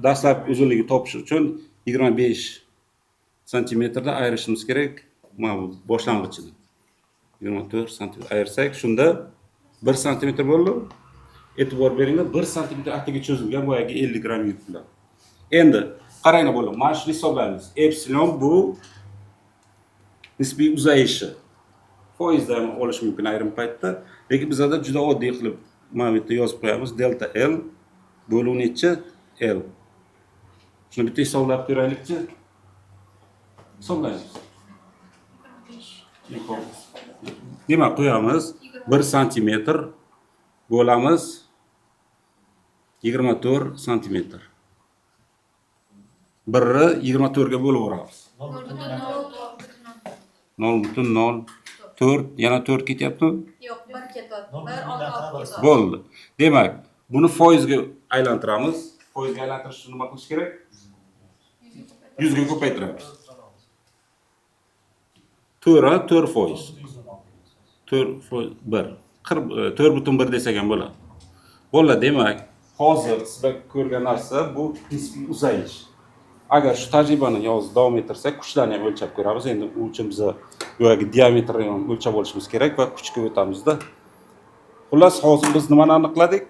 dastlabki uzunligi topish uchun 25 santimetrda ayirishimiz kerak. Mana bu boshlang'ichini. 24 santimetr ayirsak, shunda 1 santimetr bo'ldi. E'tibor beringlar, 1 santimetr atiga cho'zilgan boyagi 50 gram yuk bilan. Endi qaranglar bo'ling, mana shuni hisoblaymiz. Epsilon bu nisbiy uzayishi. Foizda ham olish mumkin ayrim paytda, lekin bizda juda oddiy qilib mana bu yerda yozib qo'yamiz. Delta L bo'luv necha? L. Shuni bitta hisoblab ko'raylikchi. Hisoblaymiz. Nima qo'yamiz? 1 santimetr bo'lamiz 24 santimetr. 1ni 24 ga bo'lib o'ramiz. 0.04 yana 4 ketyaptimi? Yo'q, 1 ketyapti. 1 Bo'ldi. Demak, buni foizga aylantiramiz. Foizga aylantirish uchun nima qilish kerak? 100 ga ko'paytiramiz. 4 foiz. 4 foiz 1. 4,1 desak ham bo'ladi. Bo'ladi, demak, hozir sizlar ko'rgan narsa bu nisbiy uzayish. Agar shu tajribani yozib davom ettirsak, kuchlarni ham o'lchab ko'ramiz. Endi u uchun biz bu yerga diametrni ham o'lchab olishimiz kerak va kuchga o'tamizda. Xullas, hozir biz nimani aniqladik?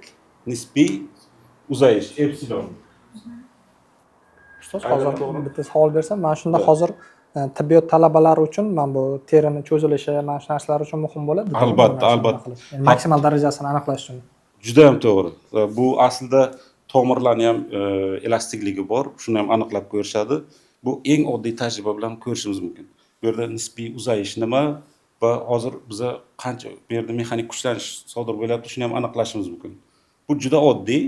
Nisbiy uzayish, epsilon. Ustoz, hozir bitta savol bersam, mana shunda hozir tibbiyot talabalari uchun mana bu terini cho'zilishi, mana shu narsalar uchun muhim bo'ladi. Albatta. Yani maksimal darajasini aniqlash uchun. Juda ham to'g'ri. Bu aslida tomirlarni ham elastikligi bor. Shuni ham aniqlab ko'rishadi. Bu eng oddiy tajriba bilan ko'rishimiz mumkin. Bu yerda nisbiy uzayish nima va hozir biza qancha bu yerda mexanik kuchlanish sodir bo'lyapti, shuni ham aniqlashimiz mumkin. Bu juda oddiy.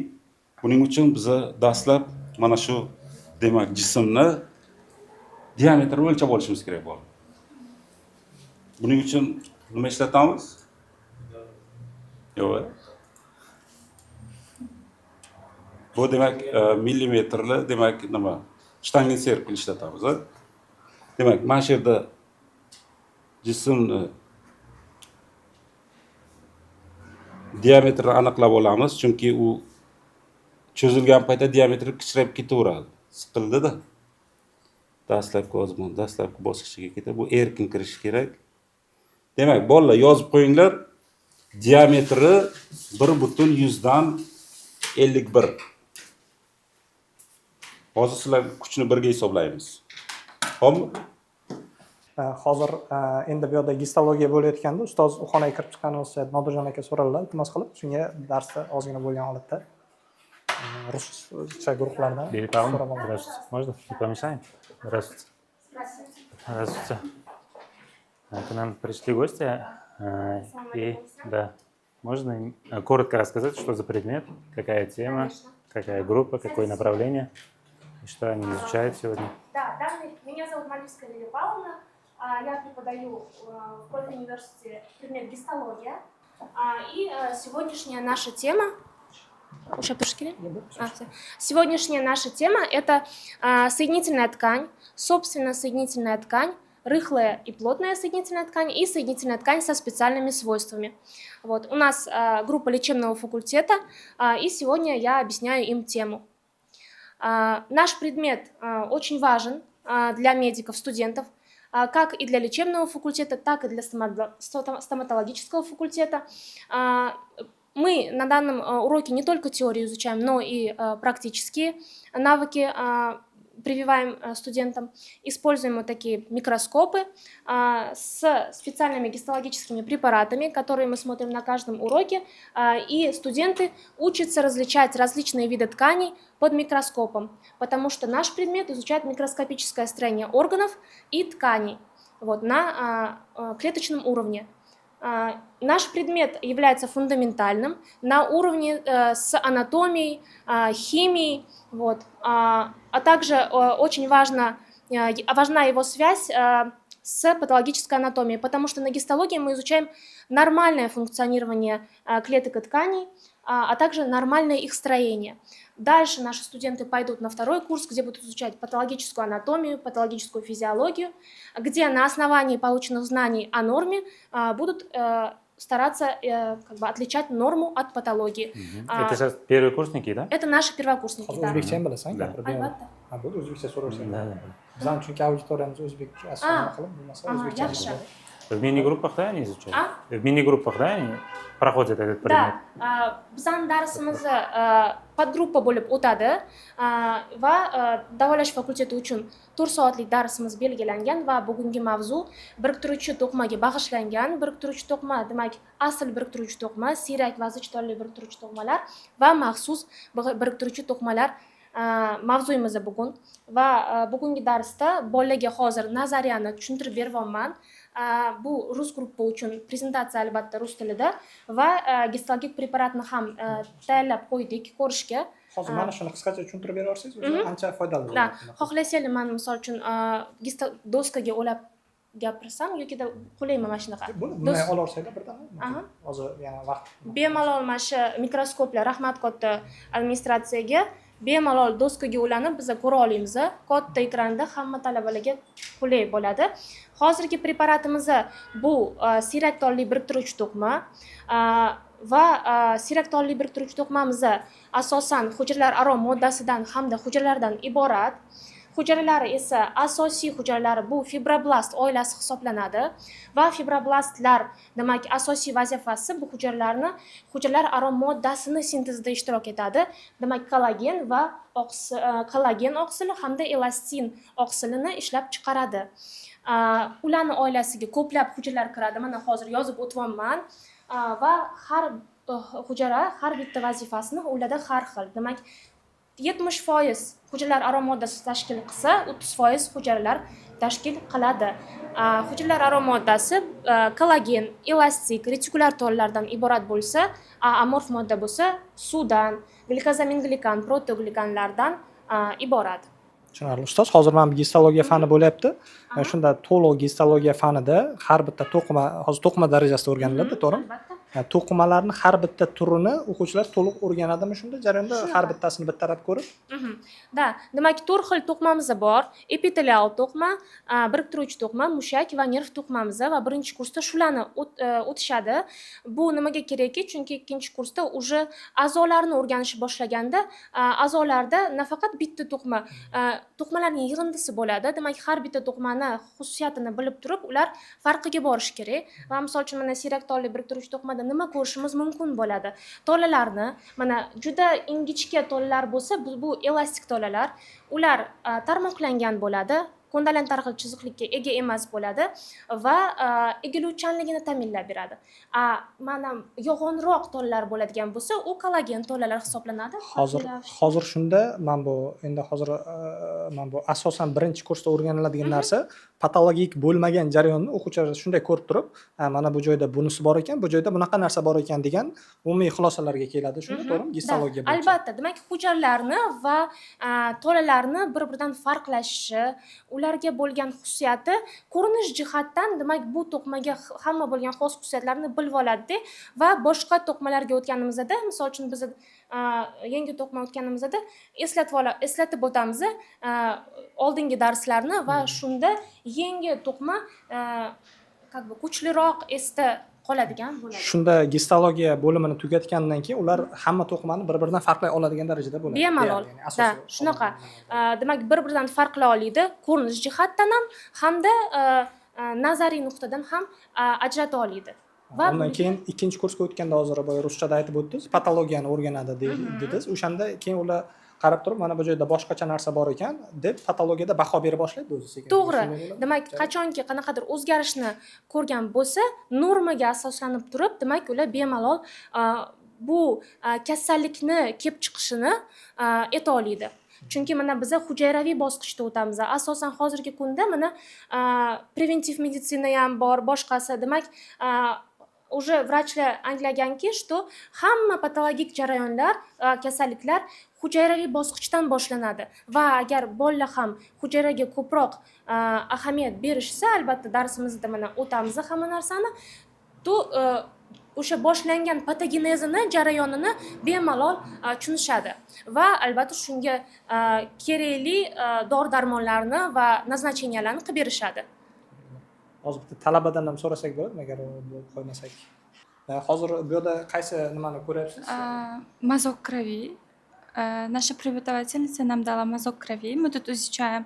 Buning uchun biza dastlab mana shu demak jismni diametrini o'lchab olishimiz kerak bo'ladi. Buning uchun nima ishlatamiz? Yo'q. Bu demak millimetrli, demak nima? Shtangen serpil ishlatamiz, ha? Demak, mana shu yerda jismni diametrini aniqlab olamiz, chunki u cho'zilgan paytda diametri kichrayib ketaveradi. Siqildida. Dastlabki bosqichiga ketadi. Bu erkin kirishi kerak. Demak, bolalar yozib qo'yinglar. Diametri 1,151. Hozir sizlar kuchni birga hisoblaymiz. Xo'pmi? Hozir endi bu yerda gistologiya bo'layotganda ustoz u xonaga kirib chiqqanimizcha Nodirjon aka so'radilar, iltimos qilib, shunga darsda ozgina bo'lgan holatda ruscha guruhlardan Здравствуйте. Можно? Не помешаем? Здравствуйте. Здравствуйте. К нам пришли гости. И да, можно им коротко рассказать, что за предмет, какая тема, какая группа, какое направление, и что они изучают сегодня? Да, меня зовут Малевская Лилия Павловна. Я преподаю в Колледж-университете предмет гистология. И сегодняшняя наша тема... Сегодняшняя наша тема – это соединительная ткань, собственно соединительная ткань, рыхлая и плотная соединительная ткань и соединительная ткань со специальными свойствами. Вот. У нас группа лечебного факультета, и сегодня я объясняю им тему. Наш предмет очень важен для медиков, студентов, как и для лечебного факультета, так и для стоматологического факультета. Мы на данном уроке не только теорию изучаем, но и практические навыки прививаем студентам. Используем вот такие микроскопы с специальными гистологическими препаратами, которые мы смотрим на каждом уроке. И студенты учатся различать различные виды тканей под микроскопом, потому что наш предмет изучает микроскопическое строение органов и тканей вот, на клеточном уровне. Наш предмет является фундаментальным на уровне с анатомией, химией, вот, а также очень важна его связь с патологической анатомией, потому что на гистологии мы изучаем нормальное функционирование клеток и тканей, а также нормальное их строение. Дальше наши студенты пойдут на второй курс, где будут изучать патологическую анатомию, патологическую физиологию, где на основании полученных знаний о норме будут стараться отличать норму от патологии. Это сейчас первокурсники, да? Это наши первокурсники, да. O'zbekcha ham bilasan? Да. Albatta. Bo'ldi, o'zbekcha so'raysan. Да. Bizning chunki auditoriyamiz o'zbekcha asosini qilib, bo'lmasa o'zbekcha. Yaxshi. В мини-группах, да, они изучают? В мини-группах, да, они проходят этот предмет? Да, bizning darsimizni podgruppa bo'lib o'tadi va davolash fakulteti uchun 4 soatlik darsimiz belgilangan va bugungi mavzu biriktiruvchi to'qmaga bag'ishlangan. Biriktiruvchi to'qma demak asl biriktiruvchi to'qma, siyrak va zich torli biriktiruvchi to'qmalar va maxsus biriktiruvchi to'qmalar mavzuyimiz bugun va bugungi darsda bolalarga hozir nazariyani tushuntirib beryapman. Bu rus gruppa uchun prezentatsiya albatta rus tilida va gistologik preparatni ham tayyorlab qo'ydik ko'rishga. Hozir mana shuni qisqacha tushuntirib beraversangiz, o'zi ancha foydali bo'ladi. Da, xohlasanglar men misol uchun doskaga o'lab gapirsam yoki qo'laymi mana shunaqa. Bunday olaversanglar birdan. Hozir yana vaqt. Bemalol mana shu mikroskoplar rahmat katta administratsiyaga bemalol doskaga ulanib biza ko'ra olamiz. Katta ekranda hamma talabalarga qulay bo'ladi. hozirgi preparatimiz bu siyrak tolli biriktiruvchi to'qima va siyrak tolli biriktiruvchi to'qimamiz asosan hujayralararo moddasidan hamda hujayralardan iborat. Hujayralari esa asosiy hujayralari bu fibroblast oilasi hisoblanadi va fibroblastlar demak asosiy vazifasi bu hujayralararo moddasini sintezida ishtirok etadi. Demak kollagen va kollagen oqsili hamda elastin oqsilini ishlab chiqaradi. Ularning oilasiga ko'plab hujayralar kiradi. Mana hozir yozib o'tyapman va har hujayra har bitta vazifasini ularda har xil. Demak 70% hujayralararo moddasi tashkil qilsa, 30% hujayralar tashkil qiladi. Hujayralararo moddasi kollagen, elastik, retikulyar tollardan iborat bo'lsa, amorf modda bo'lsa, suvdan, glikozamin glikan, proteoglikanlardan iborat. Tushunarli ustoz. Hozir mana bu gistologiya fani bo'lyapti. Shunda to'liq gistologiya fanida har bitta to'qima, hozir to'qima darajasida o'rganiladi, to'g'rimi? To'qimalarni har bitta turini o'quvchilar to'liq o'rganadimi shunda jarayonda har bittasini bittarab ko'rib? Da, demak 4 xil to'qimamiz bor. Epitelial to'qima, biriktiruvchi to'qima, mushak va nerv to'qimamiz va birinchi kursda shularni o'tishadi. Bu nimaga kerakki? Chunki ikkinchi kursda уже a'zolarni o'rganishni boshlaganda a'zolarda nafaqat bitta to'qimalarning yig'indisi bo'ladi. Demak, har bitta to'qimani xususiyatini bilib turib, ular farqiga borish kerak. Va misol uchun mana siyrak tolli biriktiruvchi to'qimada nima ko'rishimiz mumkin bo'ladi? Tolalarni, mana juda ingichka tolalar bo'lsa, bu elastik tolalar, ular tarmoqlangan bo'ladi. Ko'ndalang tarxil chiziqlikka ega emas bo'ladi va egiluvchanligini ta'minlab beradi. Mana yo'g'onroq tolalar bo'ladigan bo'lsa, u kollagen tolalar hisoblanadi. Hozir shunda endi hozir bu asosan birinchi kursda o'rganiladigan narsa patologik bo'lmagan jarayonni o'quvchilar shunday ko'rib turib, mana bu joyda bunisi bor ekan, bu joyda bunaqa narsa bor ekan degan umumiy xulosalarga keladi. Shunda to'g'rimi? Gistologiya bo'yicha. Albatta, demak hujayralarni va tolalarni bir-biridan farqlashishi, ularga bo'lgan xususiyati ko'rinish jihatdan demak bu to'qimaga hamma bo'lgan xos xususiyatlarni bilib oladi va boshqa to'qimalarga o'tganimizda, misol uchun biz yangi to'qima o'tganimizda eslatib o'tamiz oldingi darslarni va shunda yangi to'qima kuchliroq esda qoladigan bo'ladi. Shunda gistologiya bo'limini tugatgandan keyin ular hamma to'qimani bir-biridan farqlay oladigan darajada bo'ladi. Bemalol. Shunaqa. Demak, bir-biridan farqlay oladi, ko'rinish jihatdan ham hamda nazariy nuqtadan ham ajrata oladi. Va undan keyin ikkinchi kursga o'tganda hozir boya ruschada aytib o'tdingiz, patologiyani o'rganadi dedingiz. O'shanda keyin ular qarab turib, mana bu joyda boshqacha narsa bor ekan deb patologiyada baho bera boshlaydi o'zi sekin. To'g'ri. Demak, qachonki qanaqadir o'zgarishni ko'rgan bo'lsa, normaga asoslanib turib, demak ular bemalol bu kasallikni kelib chiqishini ayta oladi. Chunki mana biz hujayraviy bosqichda o'tamiz. Asosan hozirgi kunda mana preventiv meditsina ham bor, boshqasi. Demak, уже vrachlar anglaganki, что hamma patologik jarayonlar, kasalliklar hujayraviy bosqichdan boshlanadi va agar bolalar ham hujayraga ko'proq ahamiyat berishsa, albatta darsimizda mana o'tamiz hamma narsani, to o'sha boshlangan patogenezini, jarayonini bemalol tushunishadi va albatta shunga kerakli dori-darmonlarni va nazначениyalarni qilib berishadi. Hozir bitta talabadan ham so'rasak bo'ladimi, agar qo'ymasak. Hozir bu yerda qaysi nimani ko'ryapsiz? Мазок крови. Наша преподавательница нам дала мазок крови. Мы тут изучаем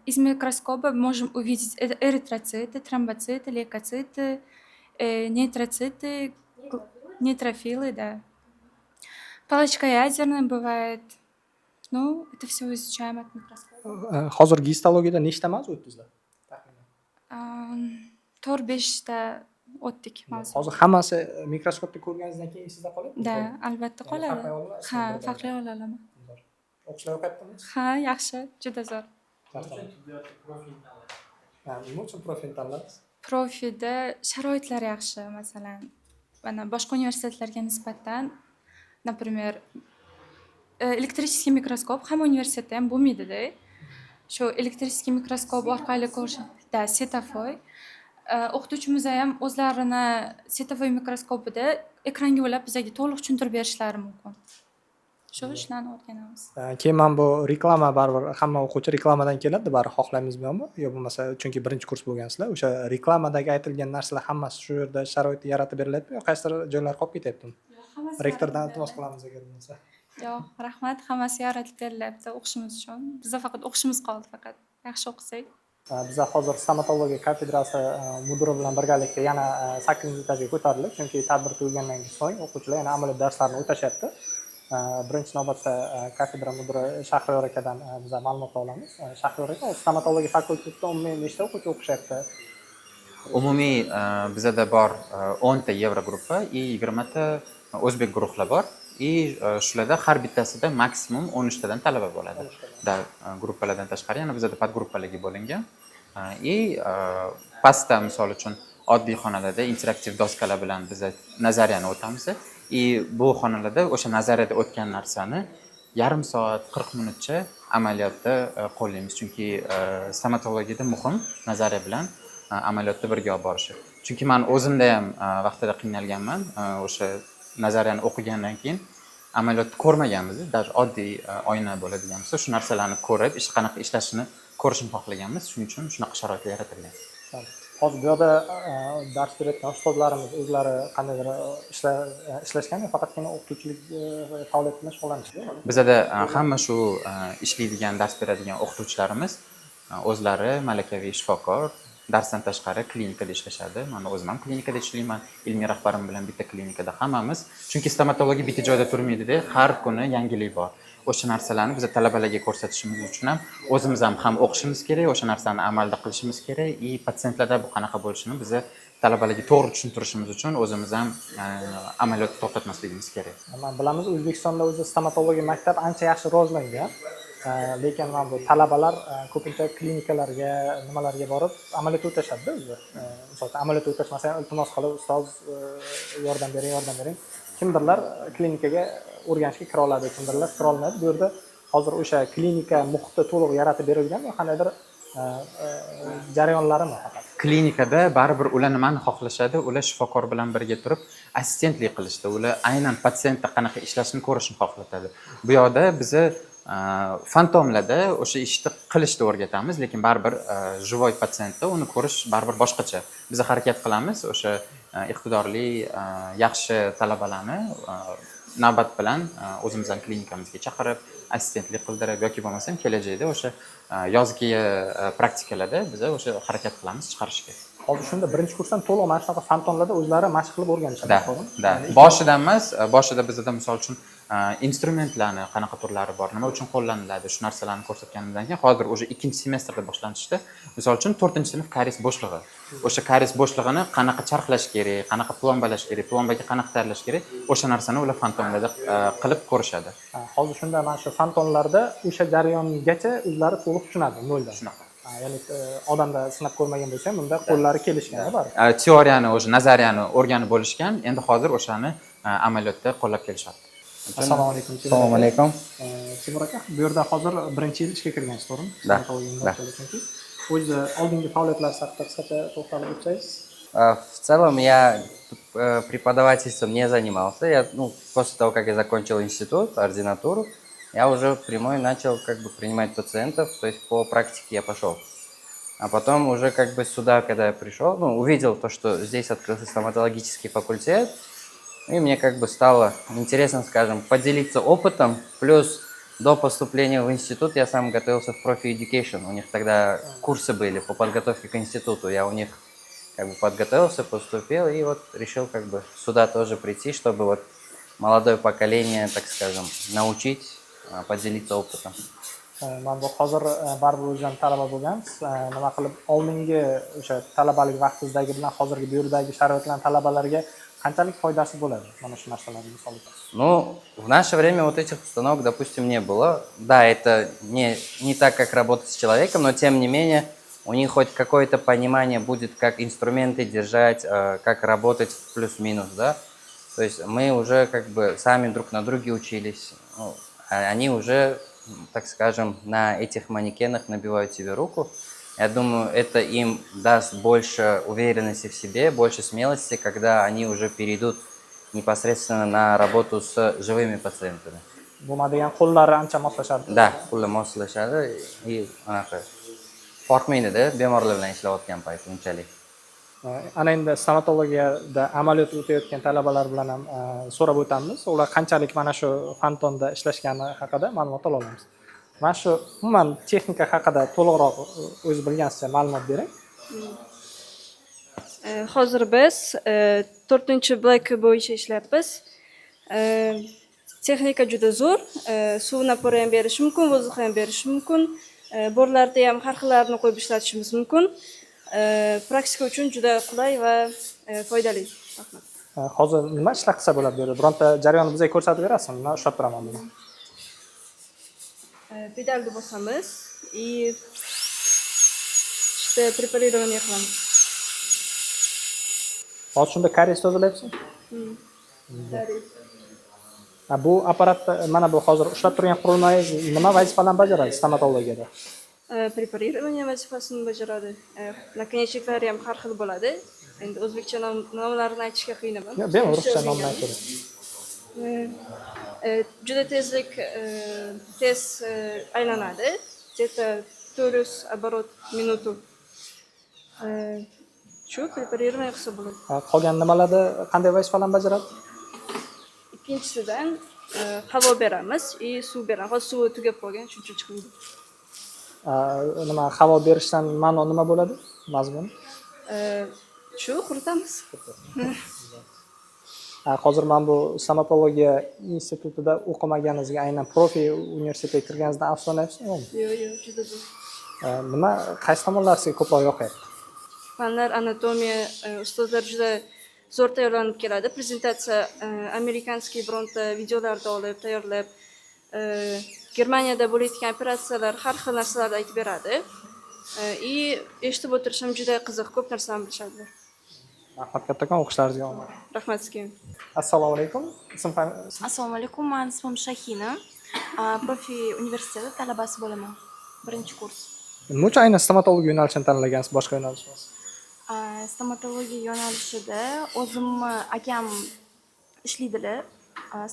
из микроскопа, можем увидеть эритроциты, тромбоциты, лейкоциты, нейтроциты, нейтрофилы, да. Палочкоядерная бывает. Ну, это все изучаем от микроскопа. Hozir gistologiyada nechta mavzu o'tdingizlar? 4-5 o'tdik mavzu. Hozir hammasi mikroskopda ko'rganingizdan keyin esingizda qoladimi? Da, albatta qoladi. Ha, farqlay olaman. O'qishlar o'qiyaptimi? Ha, yaxshi, juda zo'r. Nima uchun profil tanladingiz? Profilda sharoitlar yaxshi, masalan, mana boshqa universitetlarga nisbatan, например, elektrический mikroskop hamma universitetda ham bo'lmaydi-da. Shu elektrический mikroskop orqali ko'rish, da, setofoy. O'qituvchimiz ham o'zlarini setofoy mikroskopida ekranga ulab bizga to'liq tushuntirib berishlari mumkin. shu ishlarni o'rganamiz. Keyin mana bu reklama baribir hamma o'quvchi reklamadan keladi, baribir xohlaymizmi yo'qmi? Yo bo'lmasa chunki birinchi kurs bo'lgansizlar, o'sha reklamadagi aytilgan narsalar hammasi shu yerda sharoit yaratib beriladimi yo qaysidir joylar qolib ketyaptimi? Rektordan iltimos qilamiz agar bo'lmasa. Yo'q, rahmat, hammasi yaratib berilyapti o'qishimiz uchun. Bizda faqat o'qishimiz qoldi faqat. Yaxshi o'qisak. Biz hozir stomatologiya kafedrasi mudiri bilan birgalikda yana 8 etajga ko'tarildik, chunki tadbir tugagandan so'ng o'quvchilar yana amaliy darslarni o'tashyapti. Birinchi navbatda kafedra mudiri Shahriyor akadan biz ma'lumot olamiz. Shahriyor aka, stomatologiya fakultetida umumiy nechta o'quvchi o'qishyapti? Umumiy bizada bor 10 ta Yevro gruppa и 20 ta o'zbek guruhlar bor. И shularda har bittasida maksimum 13 tadan talaba bo'ladi. Gruppalardan tashqari yana bizada podgruppalarga bo'lingan. И pastda misol uchun oddiy xonalarda interaktiv doskalar bilan biz nazariyani o'tamiz. И bu xonalarda o'sha nazariyada o'tgan narsani yarim soat 40 minutcha amaliyotda qo'llaymiz. Chunki stomatologiyada muhim nazariya bilan amaliyotda birga olib borishi. Chunki men o'zimda ham vaqtida qiynalganman. O'sha nazariyani o'qigandan keyin amaliyotni ko'rmaganmiz. Даже oddiy oyna bo'ladigan bo'lsa, shu narsalarni ko'rib, ish qanaqa ishlashini ko'rishni xohlaganmiz. Shuning uchun shunaqa sharoitlar yaratilgan. Hozir bu yerda dars berayotgan ustozlarimiz o'zlari qandaydir ishlashgan, faqatgina o'qituvchilik faoliyati bilan shug'ullanishdi. Bizada hamma shu ishlaydigan, dars beradigan o'qituvchilarimiz o'zlari malakaviy shifokor, darsdan tashqari klinikada ishlashadi. Men o'zim ham klinikada ishlayman. Ilmiy rahbarim bilan bitta klinikada hammamiz. Chunki stomatologiya bitta joyda turmaydi-da, har kuni yangilik bor. O'sha narsalarni biz talabalarga ko'rsatishimiz uchun ham o'zimiz ham o'qishimiz kerak, o'sha narsani amalda qilishimiz kerak va patsientlarda bu qanaqa bo'lishini biz talabalarga to'g'ri tushuntirishimiz uchun o'zimiz ham amaliyotni to'xtatmasligimiz kerak. Men bilamiz, O'zbekistonda o'zi stomatologiya maktabi ancha yaxshi rivojlangan. Lekin mana bu talabalar ko'pincha klinikalarga, nimalarga borib amaliyot o'tashadi o'zi. Masalan, amaliyot o'tashmasa ham iltimos qilib, ustoz yordam bering. Kimdirlar klinikaga o'rganishga kira oladi, kimdirlar kira olmaydi. Bu yerda hozir o'sha klinika muhiti to'liq yaratib berilganmi, qandaydir jarayonlarimi faqat? Klinikada baribir ular nimani xohlashadi? Ular shifokor bilan birga turib assistentlik qilishdi. Ular aynan patsientda qanaqa ishlashini ko'rishni xohlatadi. Bu yoqda biz fantomlarda o'sha ishni qilishni o'rgatamiz, lekin baribir живой patsientda uni ko'rish baribir boshqacha. Biz harakat qilamiz o'sha iqtidorli, yaxshi talabalarni navbat bilan o'zimizning klinikamizga chaqirib, assistentlik qildirib yoki bo'lmasa kelajakda o'sha yozgi praktikalarda biz o'sha harakat qilamiz chiqarishga. Hozir shunda birinchi kursdan to'liq mana shunaqa fantomlarda o'zlari mashq qilib o'rganishadi, to'g'rimi? Da. Boshidan emas, boshida bizda misol uchun instrumentlarni qanaqa turlari bor, nima uchun qo'llaniladi, shu narsalarni ko'rsatganimizdan keyin hozir o'sha 2-semestrda boshlanishdi. Misol uchun 4-sinf karies bo'shlig'i. O'sha karies bo'shlig'ini qanaqa charxlash kerak, qanaqa plombalash kerak, plombaga qanaqa tayyorlash kerak, o'sha narsani ular fantomlarda qilib ko'rishadi. Hozir shunda mana shu fantomlarda o'sha jarayongacha o'zlari to'liq tushunadi, noldan. Shunaqa. Ya'ni odamda sinab ko'rmagan bo'lsa ham bunda qo'llari kelishgan bor. Teoriyani, o'sha nazariyani o'rganib bo'lishgan, endi hozir o'shani amaliyotda qo'llab kelishyapti. Assalomu alaykum. Assalomu alaykum. Timur aka, bu yerda hozir birinchi yil ishga kirgansiz, to'g'rimi? Да. O'zi oldingi faoliyatlar haqida qisqacha to'xtalib o'tsangiz. В целом я преподавательством не занимался. После того, как я закончил институт, ординатуру, я уже прямой начал принимать пациентов, то есть по практике я пошел. А потом уже сюда, когда я пришел, увидел то, что здесь открылся стоматологический факультет, и мне стало интересно, скажем, поделиться опытом. Плюс до поступления в институт я сам готовился в Profi Education. У них тогда курсы были по подготовке к институту. Я у них подготовился, поступил и вот решил сюда тоже прийти, чтобы молодое поколение, так скажем, научить, поделиться опытом. Men bu hozir baribir o'zim talaba bo'lgansiz. Nima qilib oldingi o'sha talabalik vaqtingizdagi bilan hozirgi bu yerdagi sharoitlar talabalarga qanchalik foydasi bo'ladi? Mana shu narsalarni misol Ну, в наше время вот этих установок, допустим, не было. Да, это не так, как работать с человеком, но тем не менее у них хоть какое-то понимание будет, как инструменты держать, как работать плюс-минус, да. То есть мы уже сами друг на друге учились, а они уже, так скажем, на этих манекенах набивают себе руку. Я думаю, это им даст больше уверенности в себе, больше смелости, когда они уже перейдут непосредственно на работу с живыми пациентами. bo'lmadigan qo'llari ancha moslashadi. Да, qo'llar moslashadi и anaqa qo'rqmaydida bemorlar bilan ishlayotgan payt unchalik. Ana endi stomatologiyada amaliyot o'tayotgan talabalar bilan ham so'rab o'tamiz. Ular qanchalik mana shu fantonda ishlashgani haqida ma'lumot ola olamiz. Mana shu umuman texnika haqida to'liqroq o'z bilganingizcha ma'lumot bering. Hozir biz 4-blok bo'yicha ishlayapmiz. Texnika juda zo'r. Suv napori ham berish mumkin, vozdux ham berish mumkin. Borlarda ham har xillarini qo'yib ishlatishimiz mumkin. Praktika uchun juda qulay va foydali. Rahmat. Hozir nima ishlar qilsa bo'ladi bu yerda? Bironta jarayonni bizga ko'rsatib berasizmi? Men ushlab turaman buni. Pedalni bosamiz и işte preparirование qilamiz. Hozir shunda karies tozalayapsizmi? Bu apparatda mana bu hozir ushlab turgan qurilmangiz nima vazifalarni bajaradi stomatologiyada? Preparirование vazifasini bajaradi. Наконечниклari ham har xil bo'ladi. Endi o'zbekcha nomlarini aytishga qiynaman. Yo'q, bemalol ruscha nomni aytavering. Juda tez aylanadi. Где-то 400 оборот в минуту. Shu preparirование qilsa bo'ladi. Qolgan nimalarda qanday vazifalarni bajaradi? Ikkinchisidan havo beramiz и suv beramiz. Hozir suvi tugab qolgan, shuncha chiqmaydi. Nima havo berishdan ma'no nima bo'ladi? Mazmun? Shu quritamiz. Hozir men bu stomatologiya institutida o'qimaganingizga aynan profi universitetga kirganingizdan afsuslanyapsizmi? Yo'q, juda zo'r. Nima qaysi tomonlar sizga ko'proq yoqyapti? Fanlar, anatomiya, ustozlar juda zo'r tayyorlanib keladi. Prezentatsiya amerikanskiy bironta videolarni olib tayyorlab, Germaniyada bo'layotgan operatsiyalar, har xil narsalarni aytib beradi. И eshitib o'tirishim juda qiziq, ko'p narsani bilishadi. Rahmat kattakon, o'qishlaringizga omad. Rahmat sizga. Assalomu alaykum. Assalomu alaykum. Mening ismim Shahina. Profi universiteti talabasi bo'laman. 1-kurs. Nima uchun aynan stomatologiya yo'nalishini tanlagansiz, boshqa yo'nalish emas? Stomatologiya yo'nalishida o'zimni akam ishlaydilar,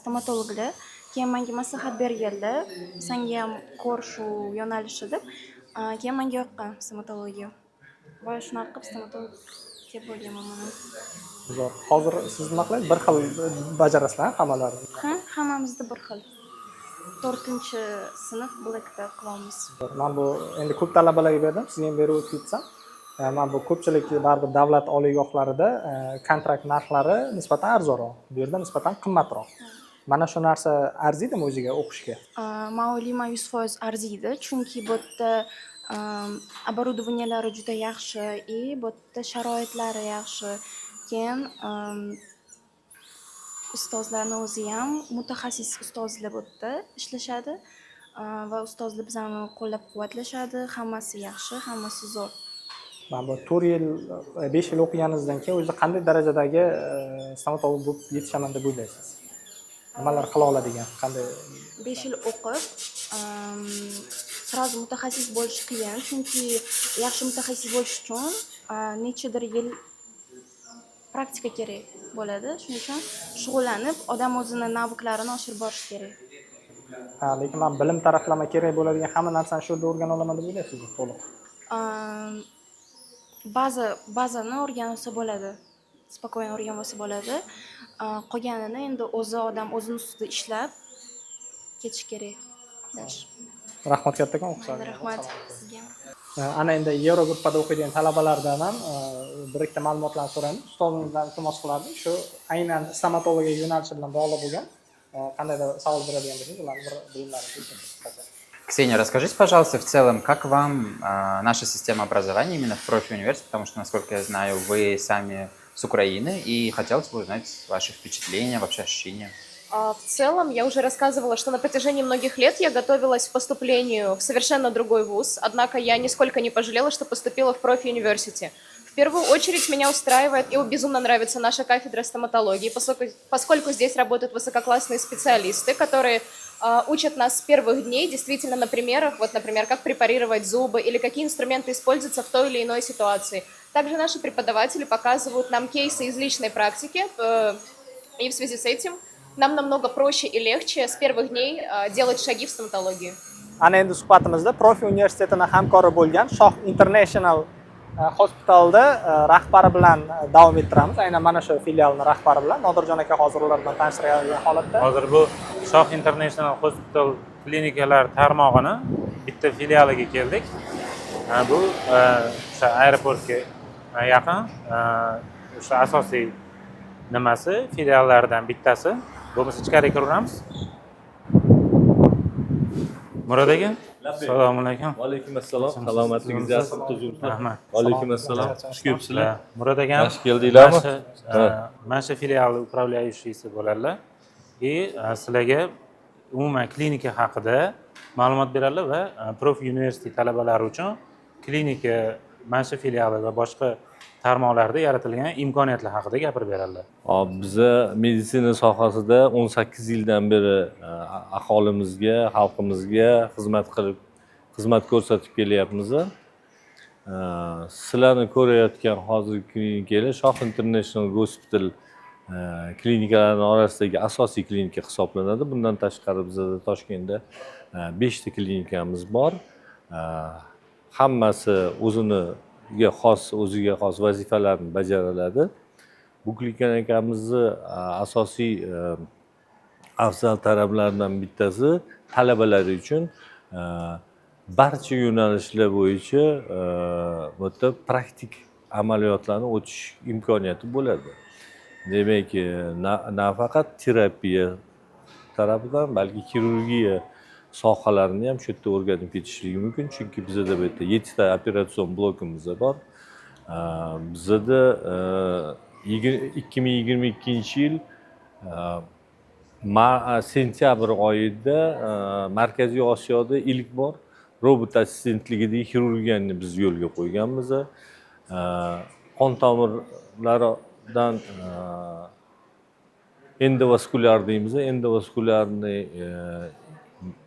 stomatologlar. Keyin menga maslahat berganlar, senga ham ko'r shu yo'nalishni deb. Keyin menga yoqqan stomatologiya. Va shunaqa qilib stomatolog deb bo'lganman mana. Zo'r. Hozir siz nima qilaysiz? Bir xil bajarasizlar hammalarini. Ha, hammamizda bir xil. 4-sinf blokda qilamiz. Men bu endi ko'p talabalarga berdim, sizga ham berib o'tib ketsam. Men bu ko'pchilik baribir davlat oliygohlarida kontrakt narxlari nisbatan arzonroq, bu yerda nisbatan qimmatroq. Mana shu narsa arziydimi o'ziga o'qishga? Men o'ylayman 100% arziydi, chunki bu yerda оборудованиялari juda yaxshi, bu yerda sharoitlari yaxshi. Keyin ustozlarning o'zi ham mutaxassis ustozlar bu yerda ishlashadi va ustozlar bizani qo'llab-quvvatlashadi. Hammasi yaxshi, hammasi zo'r. Mana bu 4 yil, 5 yil o'qiganingizdan keyin o'zi qanday darajadagi stomatolog bo'lib yetishaman deb o'ylaysiz? Nimalar qila oladigan, qanday? 5 yil o'qib, sразу mutaxassis bo'lish qiyin, chunki yaxshi mutaxassis bo'lish uchun nechadir yil praktika kerak bo'ladi. Shuning uchun shug'ullanib, odam o'zini naviklarini oshirib borish kerak. Lekin men bilim taraflama kerak bo'ladigan hamma narsani shu yerda o'rgana olaman deb o'ylaysizmi? To'liq. Bazani o'rgansa bo'ladi. Spokойно o'rganib olsa bo'ladi. Qolganini endi o'zi odam o'zini ustida ishlab ketish kerak. Rahmat kattakon, o'qishlaringiz. Rahmat sizga. Ana endi Euro gruppada o'qiydigan talabalardan ham bir-ikkita ma'lumotlarni so'raymiz. Ustozimizdan iltimos qilardim. Shu aynan stomatologiya yo'nalishi bilan bog'liq bo'lgan qandaydir savol beradigan bo'lsangiz, ularni bir bilimlarini aytsangiz. Ксения, расскажите, пожалуйста, в целом, как вам наша система образования именно в профи-университете, потому что, насколько я знаю, вы сами с Украины, и хотелось бы узнать ваши впечатления, вообще ощущения. В целом, я уже рассказывала, что на протяжении многих лет я готовилась к поступлению в совершенно другой вуз, однако я нисколько не пожалела, что поступила в профи-университете. В первую очередь меня устраивает и безумно нравится наша кафедра стоматологии, поскольку здесь работают высококлассные специалисты, которые учат нас с первых дней действительно на примерах, вот, например, как препарировать зубы или какие инструменты используются в той или иной ситуации. Также наши преподаватели показывают нам кейсы из личной практики, и в связи с этим нам намного проще и легче с первых дней делать шаги в стоматологию. Ana endi suhbatimizda Profi universitetini hamkori bo'lgan Shoh International Hospitalda rahbari bilan davom ettiramiz. Aynan mana shu filialning rahbari bilan Nodirjon aka hozir ular bilan tanishtirgan holatda. Hozir bu Shoh International Hospital klinikalar tarmog'ini bitta filialiga keldik. Bu o'sha aeroportga yaqin o'sha asosiy nimasi filiallardan bittasi. Bo'lmasa ichkariga kiraveramiz. Murod aka, assalomu alaykum. Va alaykum assalom. Salomatligingiz yaxshi tuzilibmi? Rahmat. Va alaykum assalom. Xush kelibsizlar. Murod aka, Yaxshi keldinglarmi? mana shu filial управляющийsi bo'ladilar. Sizlarga umuman klinika haqida ma'lumot beradilar va Profi universitet talabalari uchun klinika mana shu filiali va boshqa tarmoqlarda yaratilgan imkoniyatlar haqida gapirib beradilar. Hop, biza meditsina sohasida 18 yildan beri aholimizga, xalqimizga xizmat ko'rsatib kelyapmiz. Sizlarni ko'rayotgan hozirgi klinikalar Shoh International Hospital klinikalarning orasidagi asosiy klinika hisoblanadi. Bundan tashqari bizda Toshkentda 5 ta klinikamiz bor. Hammasi o'ziga xos vazifalarni bajaradi. Bu klinikamizni asosiy afzal taraflaridan bittasi talabalar uchun barcha yo'nalishlar bo'yicha bu yerda praktik amaliyotlarni o'tish imkoniyati bo'ladi. Demak, nafaqat terapiya tarafidan, balki xirurgiya sohalarini ham shu yerda o'rganib ketishligi mumkin. Chunki bizda bu yerda 7 ta operatsion blokimiz bor. Bizda 2022-yil sentyabr oyida Markaziy Osiyoda ilk bor robot assistentligidagi xirurgiyani biz yo'lga qo'yganmiz. Qon tomirlaridan endovaskulyar deymiz. Endovaskulyarni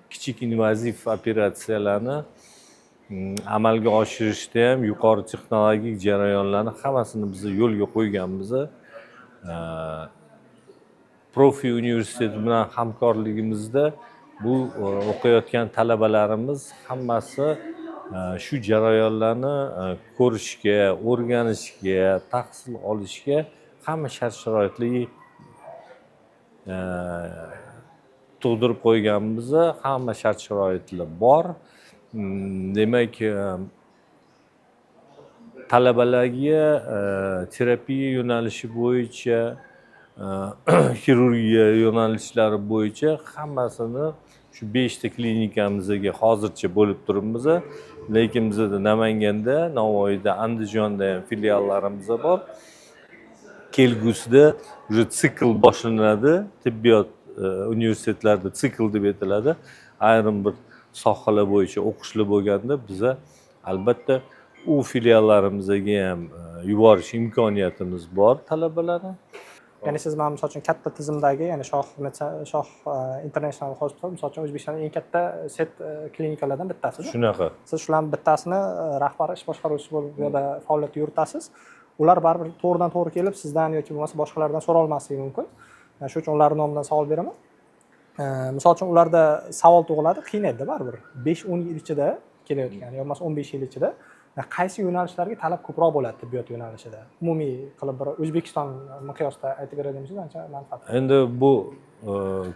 kichik invaziv operatsiyalarni amalga oshirishda ham yuqori texnologik jarayonlarni hammasini biz yo'lga qo'yganmiz. Profi universiteti bilan hamkorligimizda bu o'qiyotgan talabalarimiz hammasi shu jarayonlarni ko'rishga, o'rganishga, tahsil olishga hamma shart-sharoitli tug'dirib qo'yganmiz. Hamma shart-sharoitlar bor. Demak, talabalarga terapiya yo'nalishi bo'yicha, xirurgiya yo'nalishlari bo'yicha hammasini shu 5 ta klinikamizga hozircha bo'lib turibmiz. Lekin bizda Namanganda, Navoiyda, Andijonda ham filiallarimiz bor. Kelgusida уже sikl boshlanadi. Tibbiyot universitetlarida sikl deb aytiladi. Ayrim bir sohalar bo'yicha o'qishlar bo'lganda biza albatta u filiallarimizga ham yuborish imkoniyatimiz bor talabalarni. Ya'ni siz mana misol uchun katta tizimdagi, ya'ni Shoh International Hospital misol uchun O'zbekistondagi eng katta set klinikalardan bittasi. Shunaqa. Siz shularning bittasini rahbari, ish boshqaruvchisi bo'lib yo'lda faoliyat yuritasiz. Ular baribir to'g'ridan to'g'ri kelib sizdan yoki bo'lmasa boshqalardan so'ra olmasligi mumkin. Shuning uchun ularning nomidan savol beraman. Misol uchun ularda savol tug'iladi, qiynaydi baribir. 5-10 yil ichida kelayotgan, yoki bo'lmasa 15 yil ichida qaysi yo'nalishlarga talab ko'proq bo'ladi tibbiyot yo'nalishida? Umumiy qilib bir O'zbekiston miqyosida aytib beradigansiz ancha manfaat. Endi bu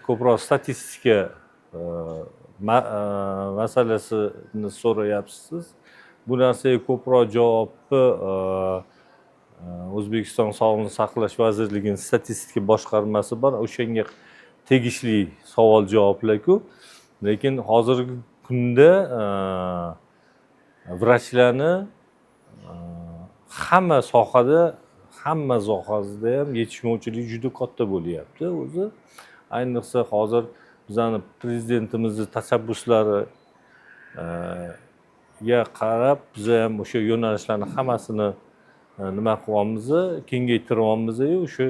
ko'proq statistika masalasini so'rayapsiz. Bu narsaga ko'proq javobni O'zbekiston Sog'liqni saqlash vazirligining statistika boshqarmasi bor. O'shanga tegishli savol-javoblar-ku. Lekin hozirgi kunda vrachlarni hamma sohasida ham yetishmovchilik juda katta bo'lyapti o'zi. Ayniqsa hozir bizani prezidentimizning tashabbuslariga qarab biz ham o'sha yo'nalishlarni hammasini nima qilyapmiz, kengaytiryapmiz. O'sha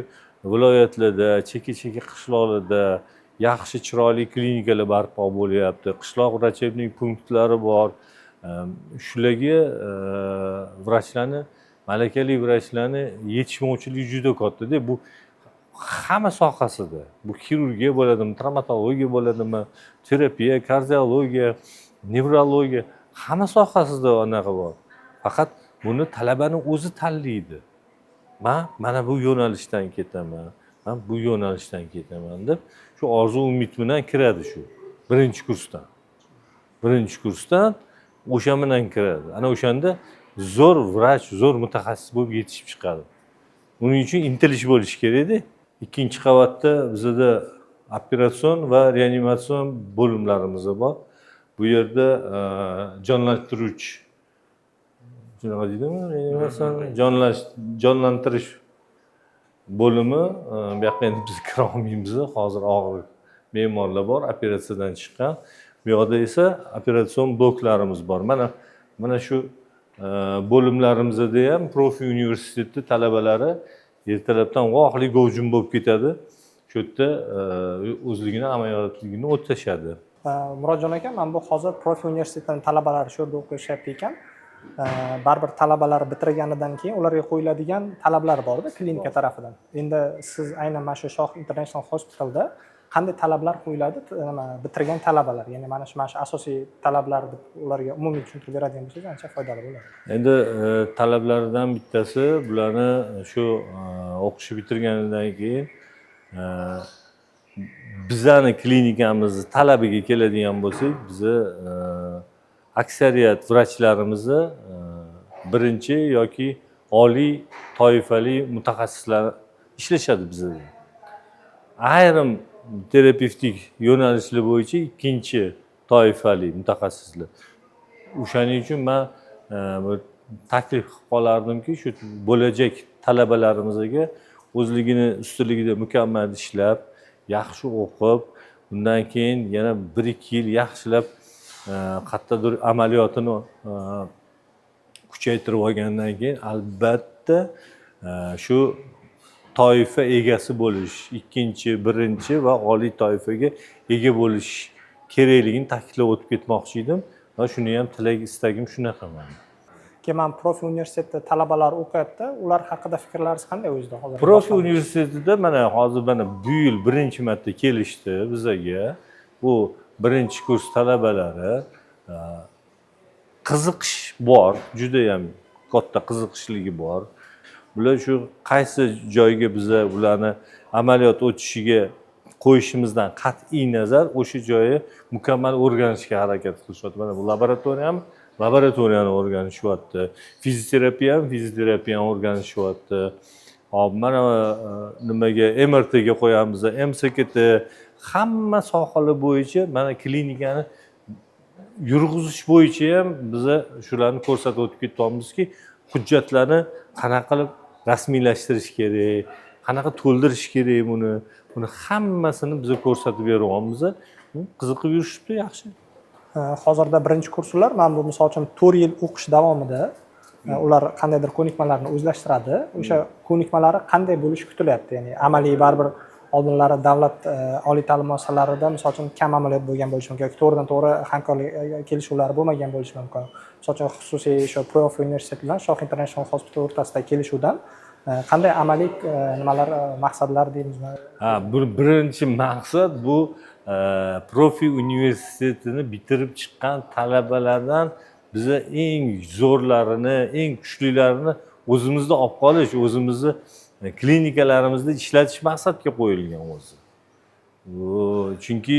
viloyatlarda, chekka-chekka qishloqlarda yaxshi chiroyli klinikalar barpo bo'lyapti. Qishloq vrachebnik punktlari bor. Shularga vrachlarni, malakali vrachlarni yetishmovchiligi juda katta-da. Bu hamma sohasida bu xirurgiya bo'ladimi, travmatologiya bo'ladimi, terapiya, kardiologiya, nevrologiya hamma sohasida anaqa bor. Faqat buni talabani o'zi tanlaydi. Men mana bu yo'nalishdan ketaman, men bu yo'nalishdan ketaman deb shu orzu umid bilan kiradi shu birinchi kursdan. Birinchi kursdan o'sha bilan kiradi. Ana o'shanda zo'r vrach, zo'r mutaxassis bo'lib yetishib chiqadi. Uning uchun intilish bo'lishi kerak-da. Ikkinchi qavatda bizda operatsion va reanimatsion bo'limlarimiz bor. Bu yerda jonlantiruvchi shunaqa deydimi? Reanimatsion jonlantirish bo'limi, bu yoqqa endi biz kira olmaymiz. Hozir og'ir bemorlar bor, operatsiyadan chiqqan. Bu yoqda esa operatsion bloklarimiz bor. Mana shu bo'limlarimizda ham Profi universiteti talabalari ertalabdan vohli gavjum bo'lib ketadi. Shu yerda o'zligini amaliyotligini o'tkazishadi. Murodjon aka, men bu hozir Profi universitetining talabalari shu yerda o'qishyapti ekan. Baribir talabalar bitirganidan keyin ularga qo'yiladigan talablar bor-da klinika tarafidan. Endi siz aynan mana shu Shoh International Hospitalda qanday talablar qo'yiladi bitirgan talabalar, ya'ni mana shu asosiy talablar ularga umumiy tushuntirib beradigan bo'lsangiz ancha foydali bo'ladi. Endi talablardan bittasi bularni shu o'qishni bitirganidan keyin bizani klinikamizni talabiga keladigan bo'lsak, bizni aksariyat vrachlarimizni birinchi yoki oliy toifali mutaxassislar ishlashadi bizda. Ayrim terapevtik yo'nalishlar bo'yicha ikkinchi toifali mutaxassislar. O'shaning uchun men taklif qilib qolardimki, shu bo'lajak talabalarimizga o'zligini ustiligida mukammal ishlab, yaxshi o'qib, undan keyin yana 1-2 yil yaxshilab qayerdadir amaliyotini kuchaytirib olgandan keyin albatta shu toifa egasi bo'lish, ikkinchi, birinchi va oliy toifaga ega bo'lish kerakligini ta'kidlab o'tib ketmoqchi edim va shuni ham tilak istagim shunaqa meni. Keyin Profi universitetida talabalar o'qiyapti. Ular haqida fikrlaringiz qanday o'zida hozir? Profi universitetida mana hozir bu yil birinchi marta kelishdi bizaga. Bu birinchi kurs talabalari qiziqish bor, juda ham katta qiziqishligi bor. Bular shu qaysi joyga biza ularni amaliyot o'tishiga qo'yishimizdan qat'iy nazar o'sha joyi mukammal o'rganishga harakat qilishyapti. Mana bu laboratoriyani o'rganishyapti. Fizioterapiyani o'rganishyapti. Hop, mana nimaga MRTga qo'yamiz, MSKT hamma sohalar bo'yicha mana klinikani yurg'izish bo'yicha ham biza shularni ko'rsatib o'tib ketyapmizki, hujjatlarni qanaqa qilib rasmiylashtirish kerak, qanaqa to'ldirish kerak buni hammasini biza ko'rsatib beryapmiz. Qiziqib yurishibdi, yaxshi. Hozirda birinchi kurslar, men bu misol uchun 4 yil o'qish davomida ular qandaydir ko'nikmalarni o'zlashtiradi. O'sha ko'nikmalari qanday bo'lishi kutilyapti? Ya'ni amaliy baribir oldinlari davlat oliy ta'lim muassasalarida misol uchun kam amaliyot bo'lgan bo'lishi mumkin yoki to'g'ridan to'g'ri hamkorlik kelishuvlari bo'lmagan bo'lishi mumkin. Misol uchun xususiy shu Profi universitet bilan Shoh International Hospital o'rtasidagi kelishuvdan qanday amaliy nimalar, maqsadlar deymizmi? Birinchi maqsad bu Profi universitetini bitirib chiqqan talabalardan biza eng zo'rlarini, eng kuchlilarini o'zimizda olib qolish, o'zimizni klinikalarimizda ishlatish maqsadga qo'yilgan o'zi. Chunki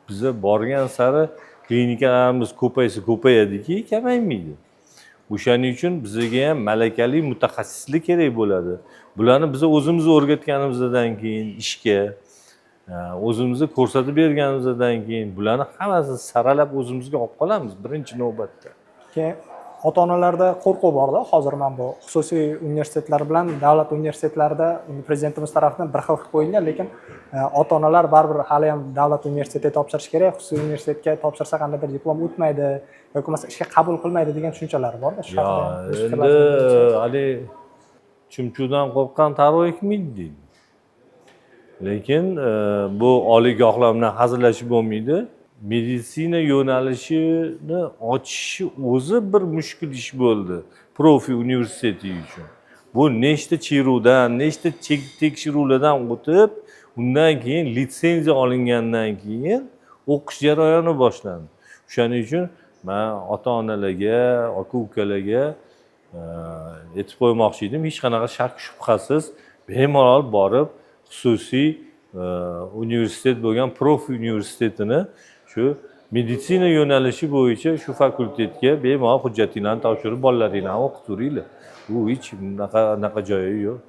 biza borgan sari klinikalarimiz ko'payadiki, kamaymaydi. O'shaning uchun bizga ham malakali mutaxassislik kerak bo'ladi. Bularni biz o'zimiz o'rgatganimizdan keyin ishga, o'zimizni ko'rsatib berganimizdan keyin bularni hammasini saralab o'zimizga olib qolamiz birinchi navbatda. Keyin ota-onalarda qo'rquv bor-da, hozir men bu xususiy universitetlar bilan davlat universitetlarida prezidentimiz tomonidan bir xil qilib qo'yilgan, lekin ota-onalar baribir hali ham davlat universitetiga topshirish kerak, xususiy universitetga topshirsa qandaydir diplom o'tmaydi yoki bo'lmasa ishga qabul qilmaydi degan tushunchalar bor-da. Endi hali chumchuqdan qo'rqqan taro ekmaydi deydi. Lekin bu oliygohlar bilan hazillashib bo'lmaydi. Meditsina yo'nalishini ochishi o'zi bir mushkul ish bo'ldi Profi universiteti uchun. bu nechta chiruvdan, nechta tekshiruvlardan o'tib, undan keyin litsenziya olingandan keyin o'qish jarayoni boshlandi. O'shaning uchun men ota-onalarga, aka-ukalarga aytib qo'ymoqchi edim, hech qanaqa shak shubhasiz bemalol borib xususiy universitet bo'lgan profi universitetini shu meditsina yo'nalishi bo'yicha shu fakultetga bemalol hujjatinglarni topshirib bolalaringlarni o'qituringlar. Bu hech unaqa joyi yo'q.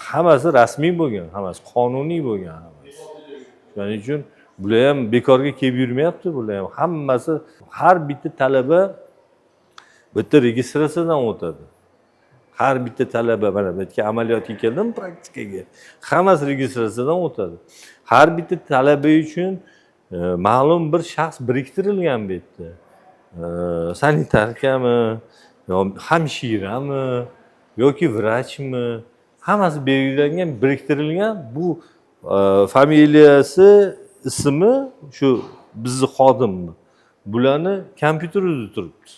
Hammasi rasmiy bo'lgan, hammasi qonuniy bo'lgan. Shuning uchun bular ham bekorga kelib yurmayapti, bular ham hammasi har bitta talaba bitta registratsiyadan o'tadi. Har bitta talaba mana bu yerga amaliyotga keldim, praktikaga. Hammasi registratsiyadan o'tadi. Har bitta talaba uchun ma'lum bir shaxs biriktirilgan bu yerda. Sanitarkami, yo hamshirami, yoki vrachmi, hammasi belgilangan, biriktirilgan. Bu familiyasi, ismi shu bizni xodimmi. Bularni kompyuterda turibdi.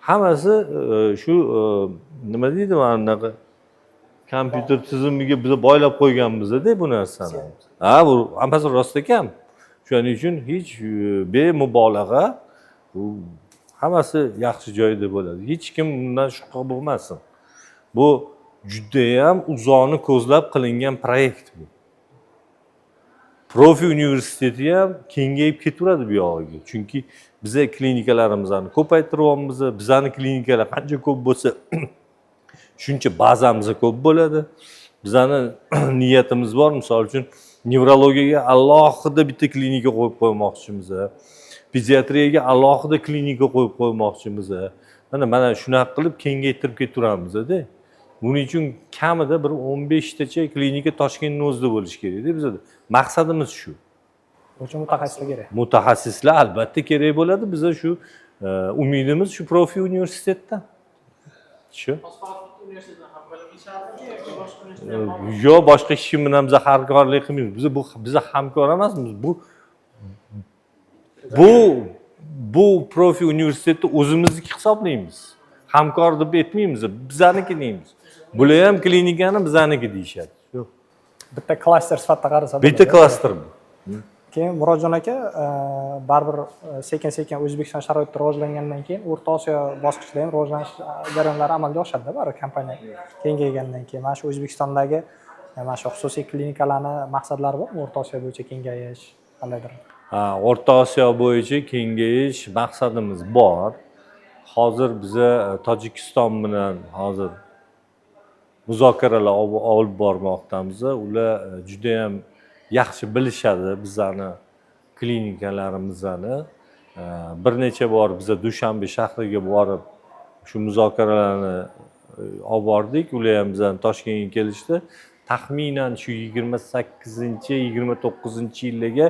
Hammasi shu nima deydi mana bunaqa kompyuter tizimiga biz boylab qo'yganmiz-da bu narsani. Ha, bu hammasi rost ekan. Shuning uchun hech bemubolag'a bu hammasi yaxshi joyda bo'ladi. Hech kim bundan shubha bo'lmasin. Bu juda ham uzoqni ko'zlab qilingan proyekt bu. Profi universiteti ham kengayib ketaveradi bu yog'iga. Chunki biz klinikalarimizni ko'paytiryapmiz. Bizning klinikalar qancha ko'p bo'lsa, shuncha bazamiz ko'p bo'ladi. Bizning niyatimiz bor, misol uchun nevrologiyaga alohida bitta klinika qo'yib qo'ymoqchimiz. Pediatriyaga alohida klinika qo'yib qo'ymoqchimiz. Mana shunaqa qilib kengaytirib ketaveramiz-da. Buning uchun kamida bir 15 tacha klinika Toshkentning o'zida bo'lishi kerak-da bizda. Maqsadimiz shu. Uchun mutaxassislar kerak. Mutaxassislar albatta kerak bo'ladi. Biza shu umidimiz shu profi universitetdan. Shu. Yo, boshqa hech kim bilan biz hamkorlik qilmaymiz. Biz hamkor emasmiz. Bu profi universitetni o'zimizniki hisoblaymiz. Hamkor deb aytmaymiz, bizaniki deymiz. Bular ham klinikani bizaniki deyishadi. Yo'q. Bitta klaster sifatida qarasa bo'ladi. Bitta klaster bu. Keyin Murodjon aka, baribir sekin-sekin O'zbekiston sharoitida rivojlangandan keyin O'rta Osiyo bosqichida ham rivojlanish jarayonlari amalga oshadi-da, baribir kompaniya kengaygandan keyin. Mana shu O'zbekistondagi mana shu xususiy klinikalarni maqsadlari bormi? O'rta Osiyo bo'yicha kengayish qandaydir? Ha, O'rta Osiyo bo'yicha kengayish maqsadimiz bor. Hozir biza Tojikiston bilan hozir muzokaralar olib bormoqdamiz. Ular juda ham yaxshi bilishadi bizani klinikalarimizni. Bir necha bor biza Dushanbe shahriga borib shu muzokaralarni olib bordik. Ular ham bizdan Toshkentga kelishdi. Taxminan shu 28-29-yillarga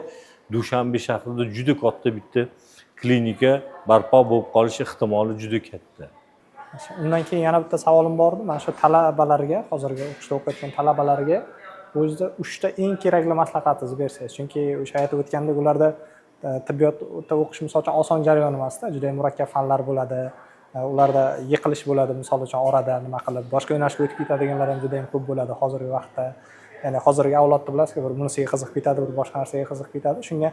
Dushanbe shahrida juda katta bitta klinika barpo bo'lib qolish ehtimoli juda katta. Undan keyin yana bitta savolim bor edi. Mana shu talabalarga, hozirgi o'qishda o'qiyotgan talabalarga o'zida 3 ta eng kerakli maslahatingizni bersangiz. Chunki o'sha aytib o'tgandek, ularda tibbiyotda o'qish misol uchun oson jarayon emas-da, juda ham murakkab fanlar bo'ladi. Ularda yiqilish bo'ladi, misol uchun orada nima qilib, boshqa yo'nalishga o'tib ketadiganlar ham juda ham ko'p bo'ladi hozirgi vaqtda. Ya'ni hozirgi avlodda bilasizki, bir bunisiga qiziqib ketadi, bir boshqa narsaga qiziqib ketadi. Shunga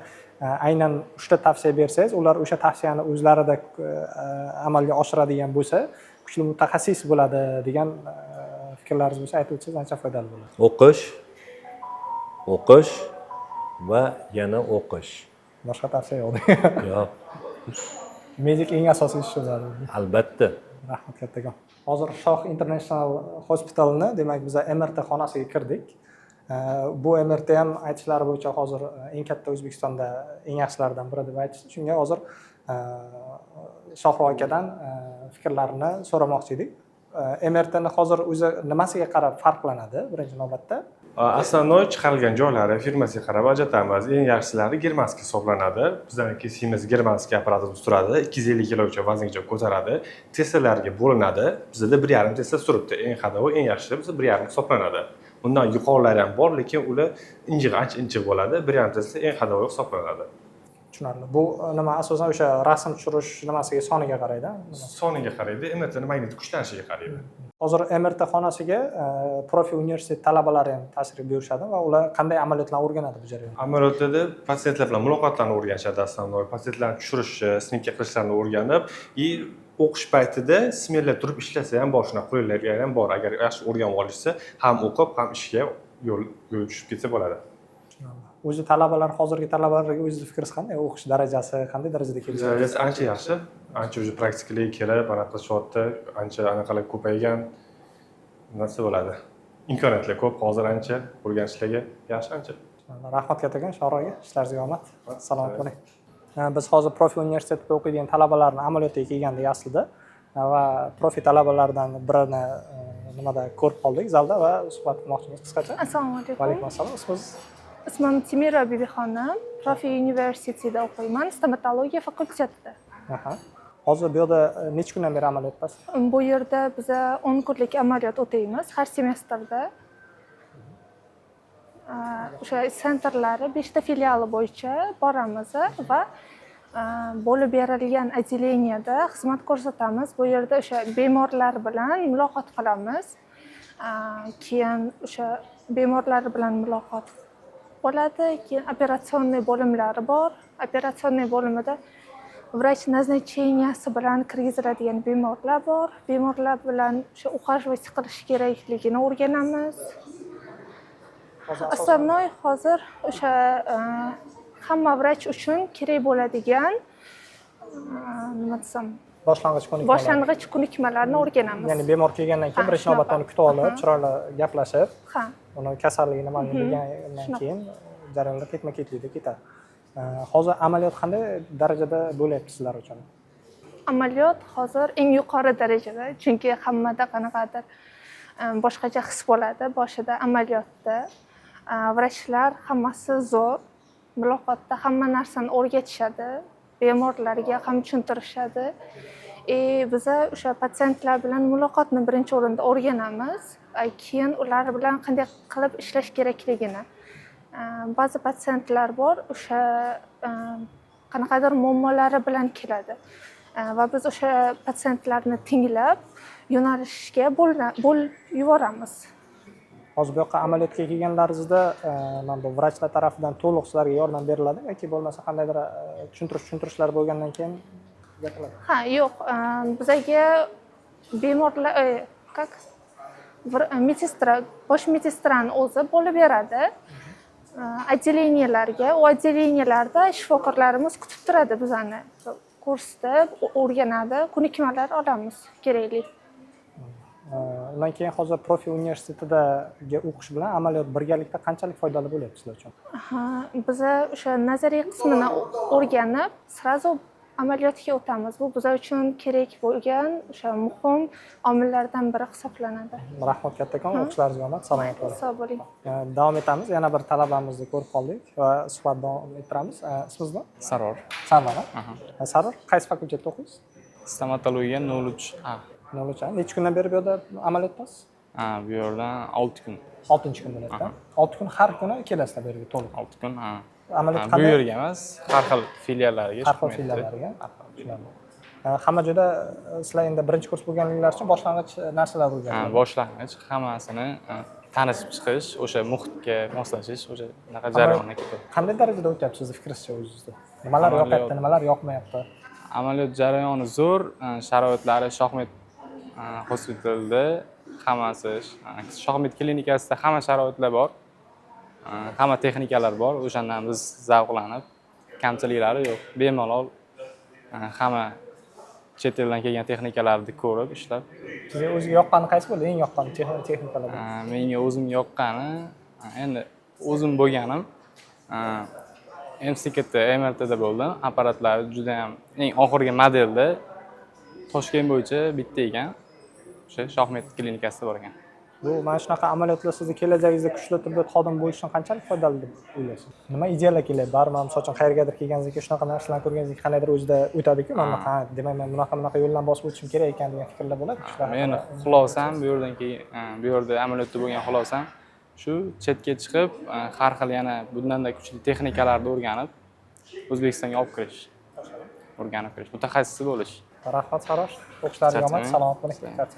aynan 3 ta tavsiya bersangiz, ular o'sha tavsiyani o'zlarida amalga oshiradigan bo'lsa, kuchli mutaxassis bo'ladi degan fikrlaringiz bo'lsa aytib o'tsangiz ancha foydali bo'ladi. O'qish va yana o'qish. Boshqa tavsiya yo'q. Yo'q. Medik eng asosiy ish bo'ladi. Albatta. Rahmat kattakon. Hozir Shoh International Hospitalni, demak, biz MRT xonasiga kirdik. Bu MRT ham aytishlari bo'yicha hozir eng katta O'zbekistonda eng yaxshilaridan biri deb aytishdi. Shunga hozir Shohro akadan fikrlarini so'ramoqchi edik. MRTni hozir o'zi nimasiga qarab farqlanadi birinchi navbatda? Основной chiqarilgan joylari firmasiga qarab ajratamiz. Eng yaxshilari germanskiy hisoblanadi. Bizning Siemens germanskiy apparaturimiz turadi. 250 kilogacha vazngacha ko'taradi. Testalarga bo'linadi. Bizda 1,5 testa turibdi. Eng xadovi, eng yaxshisi bizda 1,5 hisoblanadi. Undan yuqorilari ham bor, lekin ular ancha injiq bo'ladi. 1,5 testa eng xadovi hisoblanadi. tushunarli. Bu nima asosan o'sha rasm tushirish nimasiga soniga qaraydi. Soniga qaraydi, MRTni magnit kuchlanishiga qaraydi. Hozir MRT xonasiga profi universitet talabalari ham tashrif buyurishadi va ular qanday amaliyotlarni o'rganadi bu jarayonda. Amaliyotda patsientlar bilan muloqotlarni o'rganishadi основной, patsientlarni tushirishi, sнимка qilishlarini o'rganib, o'qish paytida smelda turib ishlasa ham bor, shunaqa qulayliklar ham bor. Agar yaxshi o'rganib olishsa, ham o'qib, ham ishga yo'l tushib ketsa bo'ladi. O'zi talabalar, hozirgi talabalarga o'zingiz fikringiz qanday? O'qish darajasi qanday darajada keladi? Darajasi ancha yaxshi. Ancha o'zi praktikalarga kelib, anaqa qilishyapti, ancha anaqalar ko'paygan narsa bo'ladi. Imkoniyatlar ko'p, hozir ancha o'rganishlarga yaxshi ancha. Rahmat kattakon Shohroga, ishlaringizga omad. Salomat bo'ling. Biz hozir profi universitetida o'qiydigan talabalarni amaliyotga kelgandik aslida va profi talabalardan birini nimada ko'rib qoldik zalda va suhbat qilmoqchimiz qisqacha. Assalomu alaykum. Va alaykum assalom. Ismingiz? Ismim Timira Bibixonim. Profi universitetida o'qiyman, stomatologiya fakultetida. Hozir bu yerda necha kundan beri amaliyot qilasiz? Bu yerda biz 10 kunlik amaliyot o'taymiz har semestrda. O'sha sentrlari 5 ta filiali bo'yicha boramiz va bo'lib berilgan отделениеda xizmat ko'rsatamiz. Bu yerda o'sha bemorlar bilan muloqot qilamiz. Keyin o'sha bemorlar bilan muloqot bo'ladi. Keyin operasionniy bo'limlari bor. Operasionniy bo'limida vrach назначенияsi bilan kirgiziladigan bemorlar bor. Bemorlar bilan o'sha ухаживать qilish kerakligini o'rganamiz. Основной hozir o'sha hamma vrach uchun kerak bo'ladigan nima desam, boshlang'ich ko'nikmalarni o'rganamiz. Ya'ni bemor kelgandan keyin birinchi navbatda uni kutib olib, chiroyli gaplashib, uni kasalligi nimaligini bilgandan keyin jarayonlar ketma-ketlikda ketadi. Hozir amaliyot qanday darajada bo'lyapti sizlar uchun? Amaliyot hozir eng yuqori darajada, chunki hammada qanaqadir boshqacha his bo'ladi boshida amaliyotda. Vrachlar hammasi zo'r, muloqotda hamma narsani o'rgatishadi, bemorlarga ham tushuntirishadi. Biz o'sha patsientlar bilan muloqotni birinchi o'rinda o'rganamiz, keyin ular bilan qanday qilib ishlash kerakligini. Ba'zi patsientlar bor, o'sha qanaqadir muammolari bilan keladi va biz o'sha patsientlarni tinglab yo'nalishga bo'lib yuboramiz. Hozir bu yoqqa amaliyotga kelganlaringizda mana bu vrachlar tarafidan to'liq sizlarga yordam beriladi yoki bo'lmasa qandaydir tushuntirishlar bo'lgandan keyin gapiladi? Yo'q, bizga bemorlar bosh medsestrani o'zi bo'lib beradi. Отделенияларga, u отделенияларда shifokorlarimiz kutib turadi bizani. Kursda o'rganadi, ko'nikmalar olamiz kerakli. Undan keyin hozir profi universitetida o'qish bilan amaliyot birgalikda qanchalik foydali bo'lyapti sizlar uchun? Biz o'sha nazariy qismini o'rganib, sразу amaliyotga o'tamiz. Bu biz uchun kerak bo'lgan o'sha muhim omillardan biri hisoblanadi. Rahmat kattakon, o'qishlaringizga omad, salomat bo'ling. Sog' bo'ling. Davom etamiz. Yana bir talabamizni ko'rib qoldik va suhbat davom ettiramiz. Ismingiz nima? Saror. Saror. Saror, qaysi fakultetda o'qiysiz? Stomatologiya 03A. 03A. Necha kundan beri bu yerda amaliyotdasiz? Bu yerdan 6 kun. 6-kun bo'lyapti. 6 kun har kuni kelasizlar bu yerga to'liq. 6 kun, Amaliyot bu yerga emas, har xil filiallariga. Har xil filiallariga. Hamma joyda sizlar endi birinchi kurs bo'lganliklaringiz uchun boshlang'ich narsalar o'rganasiz. Boshlang'ich hammasini tanishib chiqish, o'sha muhitga moslashish, o'sha unaqa jarayonga ketadi. Qanday darajada o'tyapti sizni fikringizcha o'zingizda? Nimalar yoqyapti, nimalar yoqmayapti? Amaliyot jarayoni zo'r, sharoitlari Shohmet hospitalida hammasi, Shohmet klinikasida hamma sharoitlar bor. Hamma texnikalar bor. O'shandan biz zavqlanib, kamchiliklari yo'q. Bemalol hamma chet eldan kelgan texnikalarni ko'rib, ishlab. Sizga o'ziga yoqqani qaysi bo'ldi? Eng yoqqan texnikalar? Menga o'zim yoqqani, endi o'zim bo'lganim MCKT, MRTda bo'ldim. Apparatlari juda ham eng oxirgi modelda Toshkent bo'yicha bitta ekan. O'sha Shohmet klinikasida bor ekan. Bu mana shunaqa amaliyotlar sizni kelajagingizda kuchli tibbiyot xodimi bo'lish uchun qanchalik foydali deb o'ylaysiz? Nima ideyalar kelyapti? Baribir misol uchun qayergadir kelganingizdan keyin shunaqa narsalarni ko'rganingizdan keyin qandaydir o'zida o'tadi-ku, mana demak men bunaqa yo'ldan bosib o'tishim kerak ekan degan fikrlar bo'ladi. Meni xulosam bu yerdan keyin bu yerda amaliyotda bo'lgan xulosam shu chetga chiqib, har xil yana bundanda kuchli texnikalarni o'rganib, O'zbekistonga olib kirish, o'rganib kirish, mutaxassis bo'lish. Rahmat Sarosh. O'qishlaring omad, Charchamayman. salomat bo'ling.